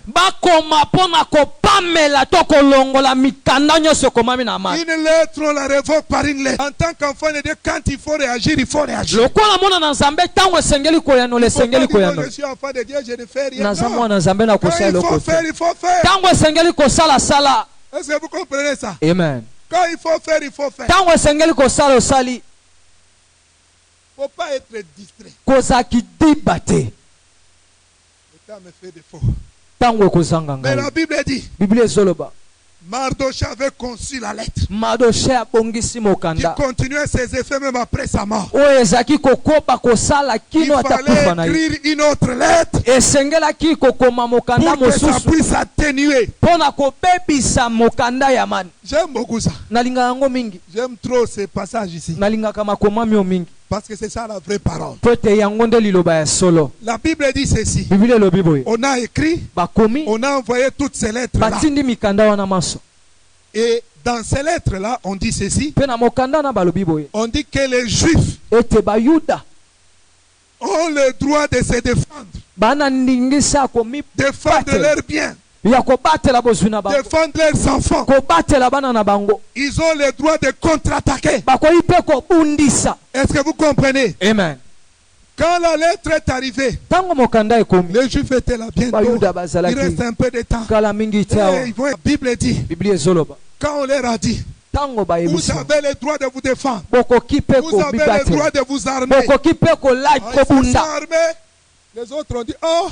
Une lettre, on la révoque par une lettre. En tant qu'enfant de Dieu, quand il faut réagir, il faut réagir. Je suis enfant de Dieu, je ne fais rien. Non. Quand il faut faire, il faut faire. Est-ce que vous comprenez ça? Amen. Quand il faut faire, il faut faire. Il ne faut pas être distrait. Le temps me fait défaut. Mais la Bible dit, Mardochée avait conçu la lettre. Il continuait ses effets même après sa mort. Il fallait écrire une autre lettre pour que ça puisse atténuer. J'aime beaucoup ça. J'aime trop ces passages ici. Parce que c'est ça la vraie parole. La Bible dit ceci. On a écrit, on a envoyé toutes ces lettres-là. Et dans ces lettres-là, on dit ceci. On dit que les Juifs ont le droit de se défendre. Défendre leurs biens. Défendre leurs enfants. Ils ont le droit de contre-attaquer. Est-ce que vous comprenez? Amen. Quand la lettre est arrivée, les Juifs étaient là bientôt. Il reste un peu de temps. La Bible dit, quand on leur a dit, vous avez le droit de vous défendre. Vous avez le droit de vous armer. Ils sont armés. Les autres ont dit, oh,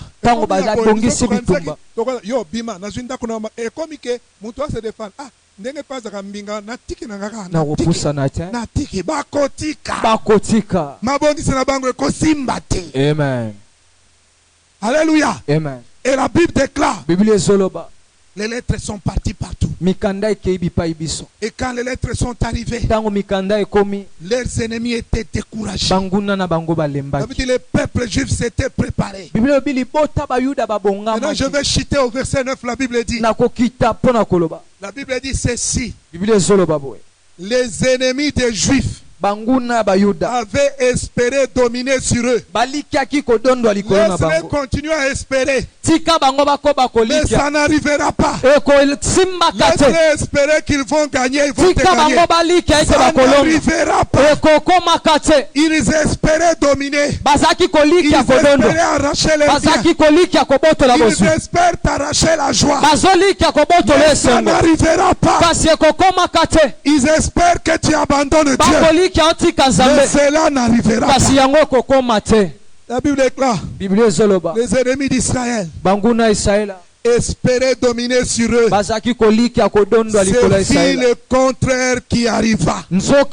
Amen. Alléluia. Amen. Et la Bible déclare, les lettres sont parties partout. Et quand les lettres sont arrivées, leurs ennemis étaient découragés. Le peuple juif s'était préparé. Maintenant je vais chuter au verset 9. La Bible dit, ceci. Les ennemis des Juifs avaient espéré dominer sur eux. Laisse-les continuer à espérer. Mais ça n'arrivera pas. Laisse-les espérer qu'ils vont gagner. Ils vont gagner. Ça n'arrivera pas. Ils espéraient dominer. Ils espéraient arracher les biens. Ils espèrent arracher la joie. Mais ça n'arrivera pas. Ils espèrent que tu abandonnes Dieu. Mais cela n'arrivera pas. La Bible est claire. Les ennemis d'Israël espéraient dominer sur eux. C'est le contraire qui arriva. C'est le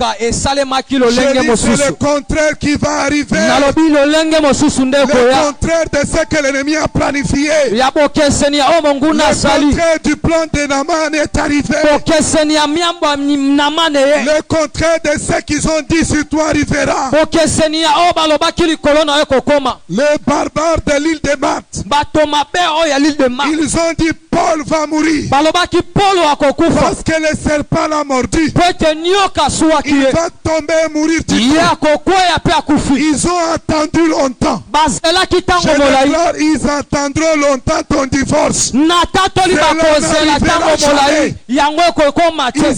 contraire qui va arriver. Le contraire de ce que l'ennemi a planifié. Le contraire du plan de Naaman est arrivé. Le contraire de ce qu'ils ont dit sur toi arrivera. Les barbares de l'île de Math, ils ont dit Paul va mourir. Parce que le serpent l'a mordu. Il va tomber et mourir du coup. Ils ont attendu longtemps. Ils attendront longtemps ton divorce. Ils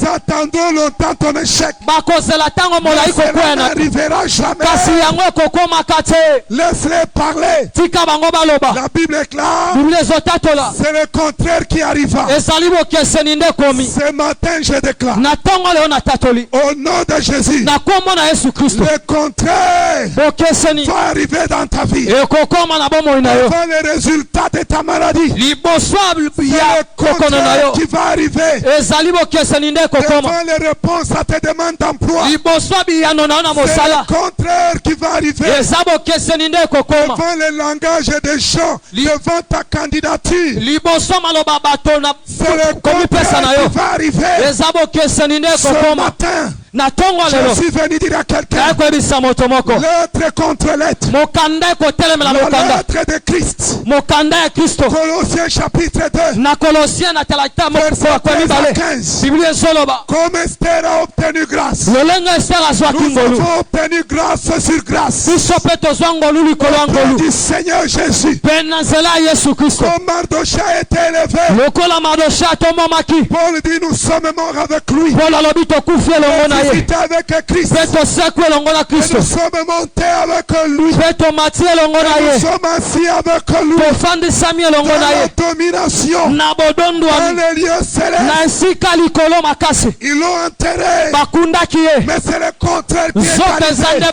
attendront longtemps ton échec. Mais cela n'arrivera jamais. Laisse-les parler. La Bible est claire. C'est le contraire qui arriva. Ce matin je déclare, au nom de Jésus, le contraire va arriver dans ta vie. Devant les résultats de ta maladie, c'est le contraire qui va arriver. Devant les réponses à tes demandes d'emploi, c'est le contraire qui va arriver. Devant le langage des gens, devant ta candidature, c'est le contraire qui va arriver. Ce matin, Je suis venu dire à quelqu'un, lettre contre lettre, la lettre de Christ. Colossiens chapitre 2, verset 13 à 15. Comme Esther a obtenu grâce, nous avons obtenu grâce sur grâce auprès du Seigneur Jésus. Comme Mardochée a été élevé, Paul dit nous sommes morts avec lui, ressuscités avec Christ, et nous sommes montés avec lui, et nous sommes assis avec lui dans la domination, dans les lieux célestes. Ils l'ont enterré, mais c'est le contraire qui est arrivé,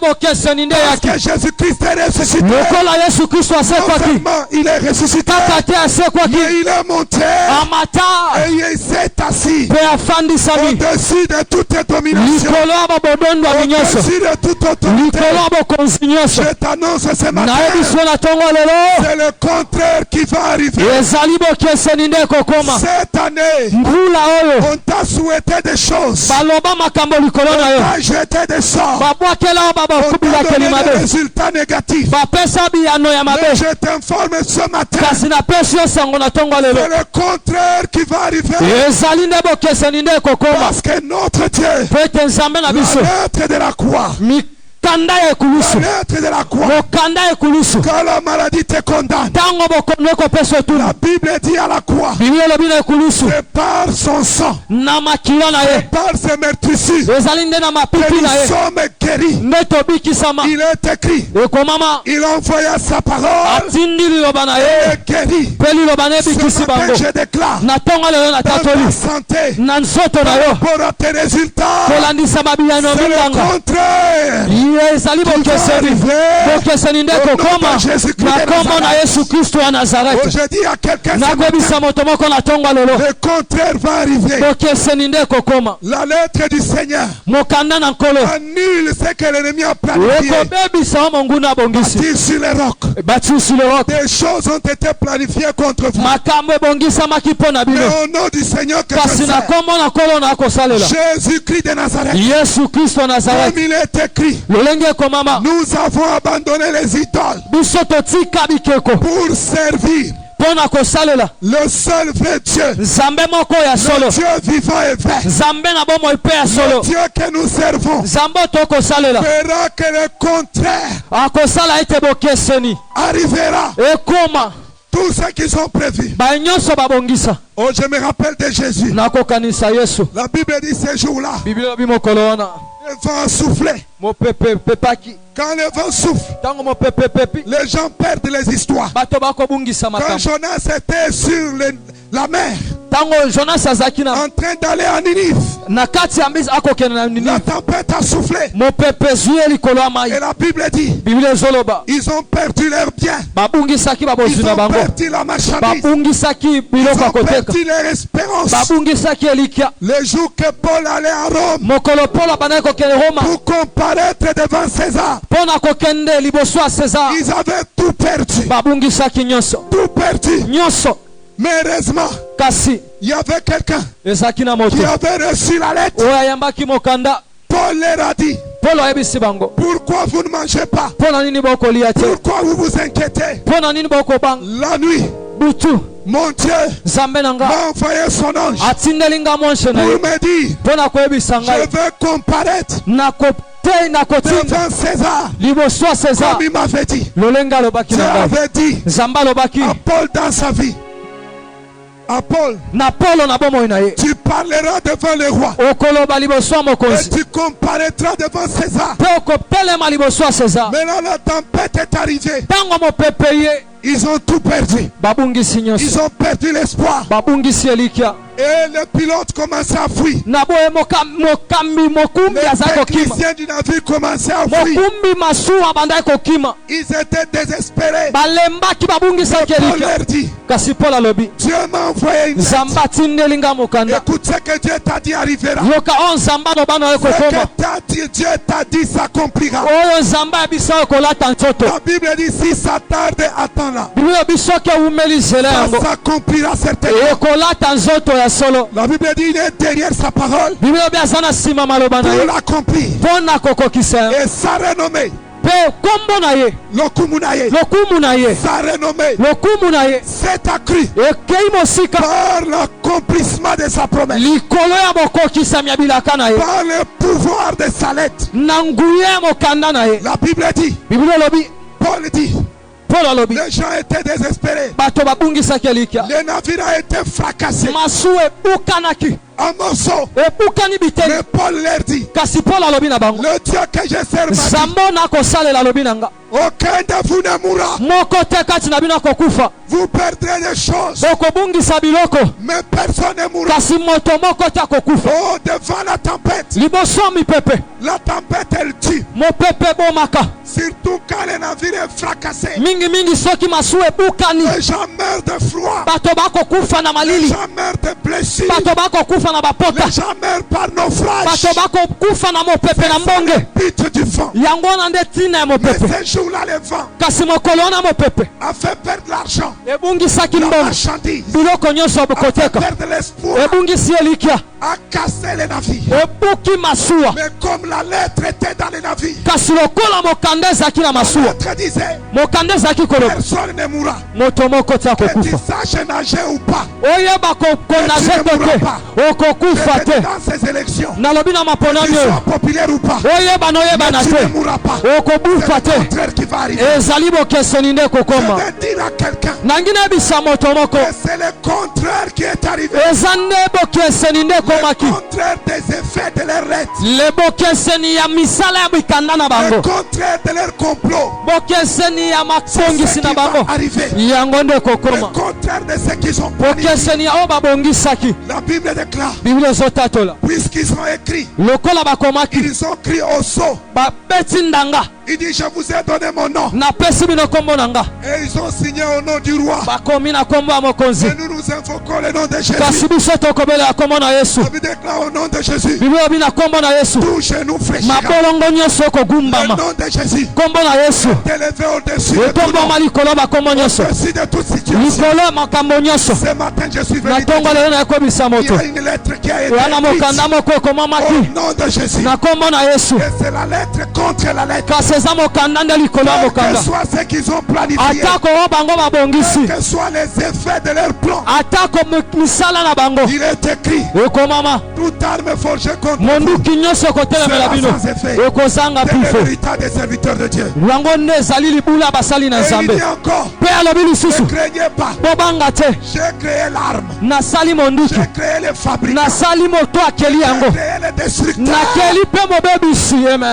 parce que Jésus-Christ est ressuscité. Non seulement il est ressuscité, mais il est monté et il s'est assis au-dessus de toute domination, au-dessus de toute autorité. Je t'annonce ce matin, c'est le contraire qui va arriver. Cette année, on t'a souhaité des choses, on t'a jeté des sorts, on t'a donné des résultats négatifs. Mais je t'informe ce matin, c'est le contraire qui va arriver, parce que notre Dieu, la lettre de la croix, la lettre de la croix, quand la maladie te condamne, la Bible dit à la croix, c'est par son sang, c'est par ses meurtrissures que nous sommes guéris. Il est écrit, il envoya sa parole et est guéri. Ce matin je déclare, dans ta santé, par rapport à tes résultats, c'est le contraire qui va arriver au nom de Jésus-Christ de Nazareth. Oh, je dis à quelqu'un, le contraire va arriver. La lettre du Seigneur annule ce que l'ennemi a planifié. Bâtir sur les rocs, des choses ont été planifiées contre vous, mais au nom du Seigneur que je sers, Jésus-Christ de Nazareth, comme il est écrit, nous avons abandonné les idoles pour servir le seul vrai Dieu, le Dieu vivant et vrai, le Dieu que nous servons, verra que le contraire arrivera. Tous ceux qui sont prévus. Oh, je me rappelle de Jésus. La Bible dit ces jours-là, le vent a soufflé. Quand le vent souffle, les gens perdent les histoires. Quand Jonas était sur la mer, en train d'aller à Ninive, la tempête a soufflé. Et la Bible dit, ils ont perdu leurs biens, ils ont perdu la marchandise, ils ont perdu leur espérance. Le jour que Paul allait à Rome pour comparaître devant César, ils avaient tout perdu. Tout perdu. Mais heureusement, il y avait quelqu'un qui avait reçu la lettre. Paul leur a dit, pourquoi vous ne mangez pas? Pourquoi vous vous inquiétez? La nuit, mon Dieu m'a envoyé son ange pour me dire, je veux comparaître devant César, comme il m'avait dit. Dieu avait dit à Paul dans sa vie, à Paul, tu parleras devant le roi et tu comparaîtras devant César. Mais là la tempête est arrivée. Ils ont tout perdu. Ils ont perdu l'espoir. Et le pilote commençait à fuir. Les techniciens du navire commençaient à fuir. Ils étaient désespérés. Paul leur dit, Dieu m'a envoyé une lettre. Écoute, ce que Dieu t'a dit arrivera. Ce que Dieu t'a dit s'accomplira. La Bible dit, si ça tarde, attends là. Ça s'accomplira certainement. La Bible dit il est derrière sa parole pour l'accomplir. Et sa renommée, sa renommée s'est accrue par l'accomplissement de sa promesse, par le pouvoir de sa lettre. La Bible dit, Paul dit, les gens étaient désespérés. Le navire a été fracassé en morceaux. Mais Paul leur dit, le Dieu que je sers m'a dit, aucun de vous ne mourra. Vous perdrez des choses, mais personne ne mourra. Oh, devant la tempête, la tempête elle tue. Surtout quand le navire est fracassé, les gens meurent de froid, les gens meurent de blessures, les gens meurent par naufrage. C'est le but du vent. Mais ces jours-là, le vent a fait perdre l'argent, la marchandise, a fait perdre l'espoir, a cassé les navires. Mais comme la lettre était dans les navires, la lettre disait, personne ne mourra. Que tu saches nager ou pas, que tu ne mourras pas. Que tu dans ces élections, que tu sois populaire ou pas, mais tu ne mourras pas. C'est le contraire qui va arriver. Je vais dire à quelqu'un que c'est le contraire qui est arrivé. Le contraire des effets de leur lettre. Le contraire de leur complot. C'est ce qui va arriver. Le contraire de ce qu'ils ont planifié. La Bible déclare, puisqu'ils ont écrit, ils ont crié au sceau. Il dit, je vous ai donné mon nom. Et ils ont signé au nom du roi. Et nous nous invoquons le nom de Jésus. La Bible déclare au nom de Jésus, tout genou fléchira. Le nom de Jésus est élevé au-dessus de tout nom, au-dessus de toute situation. Ce matin, je suis venu te dire, il y a une lettre qui a été écrite au nom de Jésus. Et c'est la lettre contre la lettre. Quel que soit ce qu'ils ont planifié, quels que soient les effets de leur plan, il est écrit, toute arme forgée contre vous sera sans effet. C'est le résultat des serviteurs de Dieu. Et il dit encore, ne craignez pas, j'ai créé l'arme, j'ai créé les fabricants, j'ai créé les destructeurs.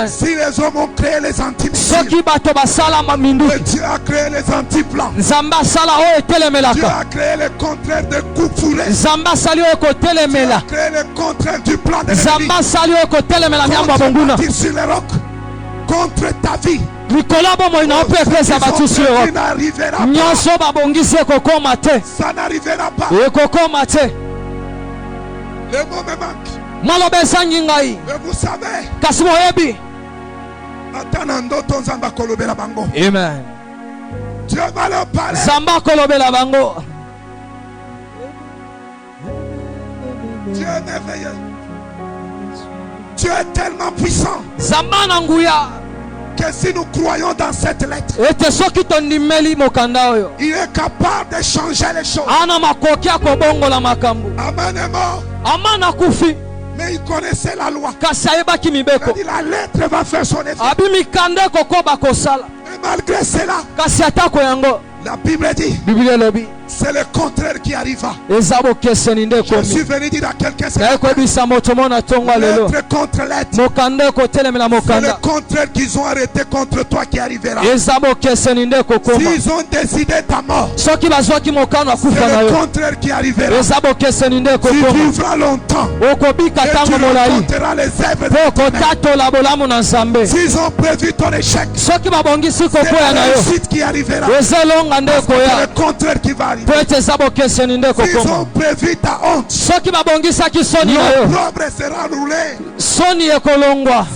Si les hommes ont créé les antimissiles, Dieu a créé les antiplans. Dieu a créé le contraire de coups fourrés. Dieu a créé le contraire du plan de l'ennemi. Contre bâtir sur les rocs, contre ta vie. Ça n'arrivera pas. Le mot me manque. Et vous savez, Amen. Dieu va leur parler. Dieu est merveilleux. Dieu est tellement puissant que si nous croyons dans cette lettre, il est capable de changer les choses. Aman est mort, mais il connaissait la loi. Il dit, la lettre va faire son effet. Et malgré cela, la Bible dit, c'est le contraire qui arriva. Je suis venu dire à quelqu'un, c'est lettre contre lettre. C'est le contraire qu'ils ont arrêté contre toi qui arrivera. S'ils ont décidé ta mort, c'est le contraire qui arrivera. Tu vivras longtemps et tu raconteras les œuvres de. S'ils ont prévu ton échec, c'est la réussite qui arrivera. C'est le contraire qui va arriver. S'ils ont prévu ta honte, l'opprobre sera roulé.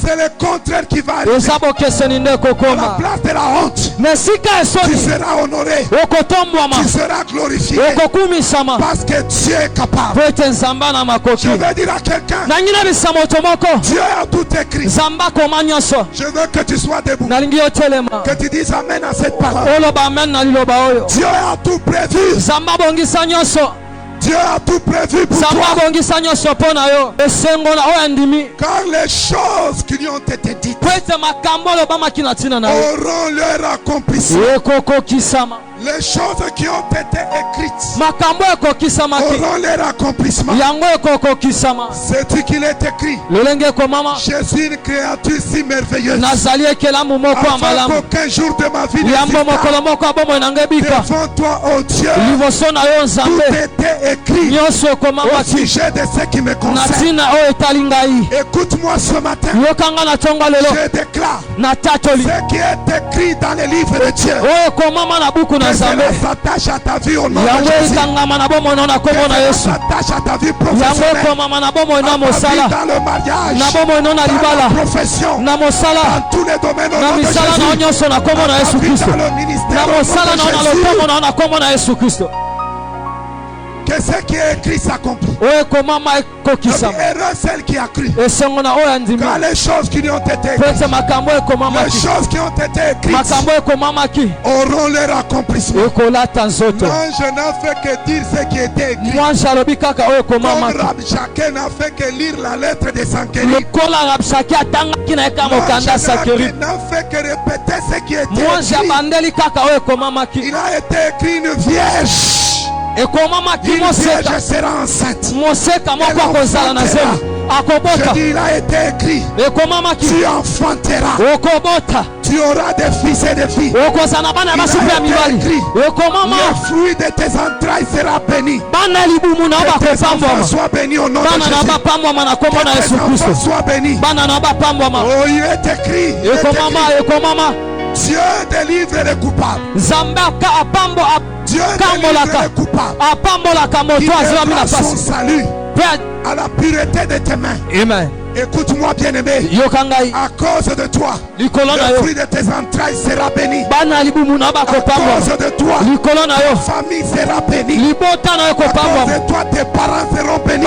C'est le contraire qui va arriver. À la place de la honte, Tu seras honoré. Tu seras glorifié. Parce que Dieu est capable. Je veux dire à quelqu'un, Dieu a tout écrit. Je veux que tu sois debout. Que tu dises amen à cette parole. Dieu a tout prévu. Dieu a tout prévu pour toi. Car les choses qui lui ont été dites auront leur accomplissement. Les choses qui ont été écrites auront leur accomplissement. C'est-tu qu'il est écrit? Je suis une créature si merveilleuse, afin qu'aucun jour de ma vie devant toi, oh Dieu, tout était écrit au sujet de ce qui me concerne. Écoute-moi ce matin. Je déclare ce qui est écrit dans les livres de Dieu. Cela s'attache à ta vie au nom de Jésus. Cela s'attache à ta vie professionnelle, à ta vie dans le mariage, dans la profession, dans tous les domaines au nom de Jésus, à ta vie dans le ministère au nom de Jésus. Que ce qui est écrit s'accomplit. Heureuse celle qui a cru. Car les choses qui lui ont été écrites, les choses qui ont été écrites auront leur accomplissement. Non, je n'ai fait que dire ce qui était écrit. Comme chacun n'a fait que lire la lettre de Sankerib. Moi, je n'ai fait que répéter ce qui était écrit. Il a été écrit une vierge. Une vierge sera enceinte. Je dis, il a été écrit, tu enfanteras, tu auras des fils et des filles. Il a été écrit, le fruit de tes entrailles sera béni. Que tes enfants soient bénis au nom de Jésus. Que tes enfants soient bénis. Oh, il est écrit, Dieu délivre les coupables. Dieu délivre les coupables. Il donnera son salut à la pureté de tes mains. Amen. Écoute-moi, bien-aimé. À cause de toi, le fruit de tes entrailles sera béni. À cause de toi, ta famille sera bénie. À cause de toi, tes parents seront bénis.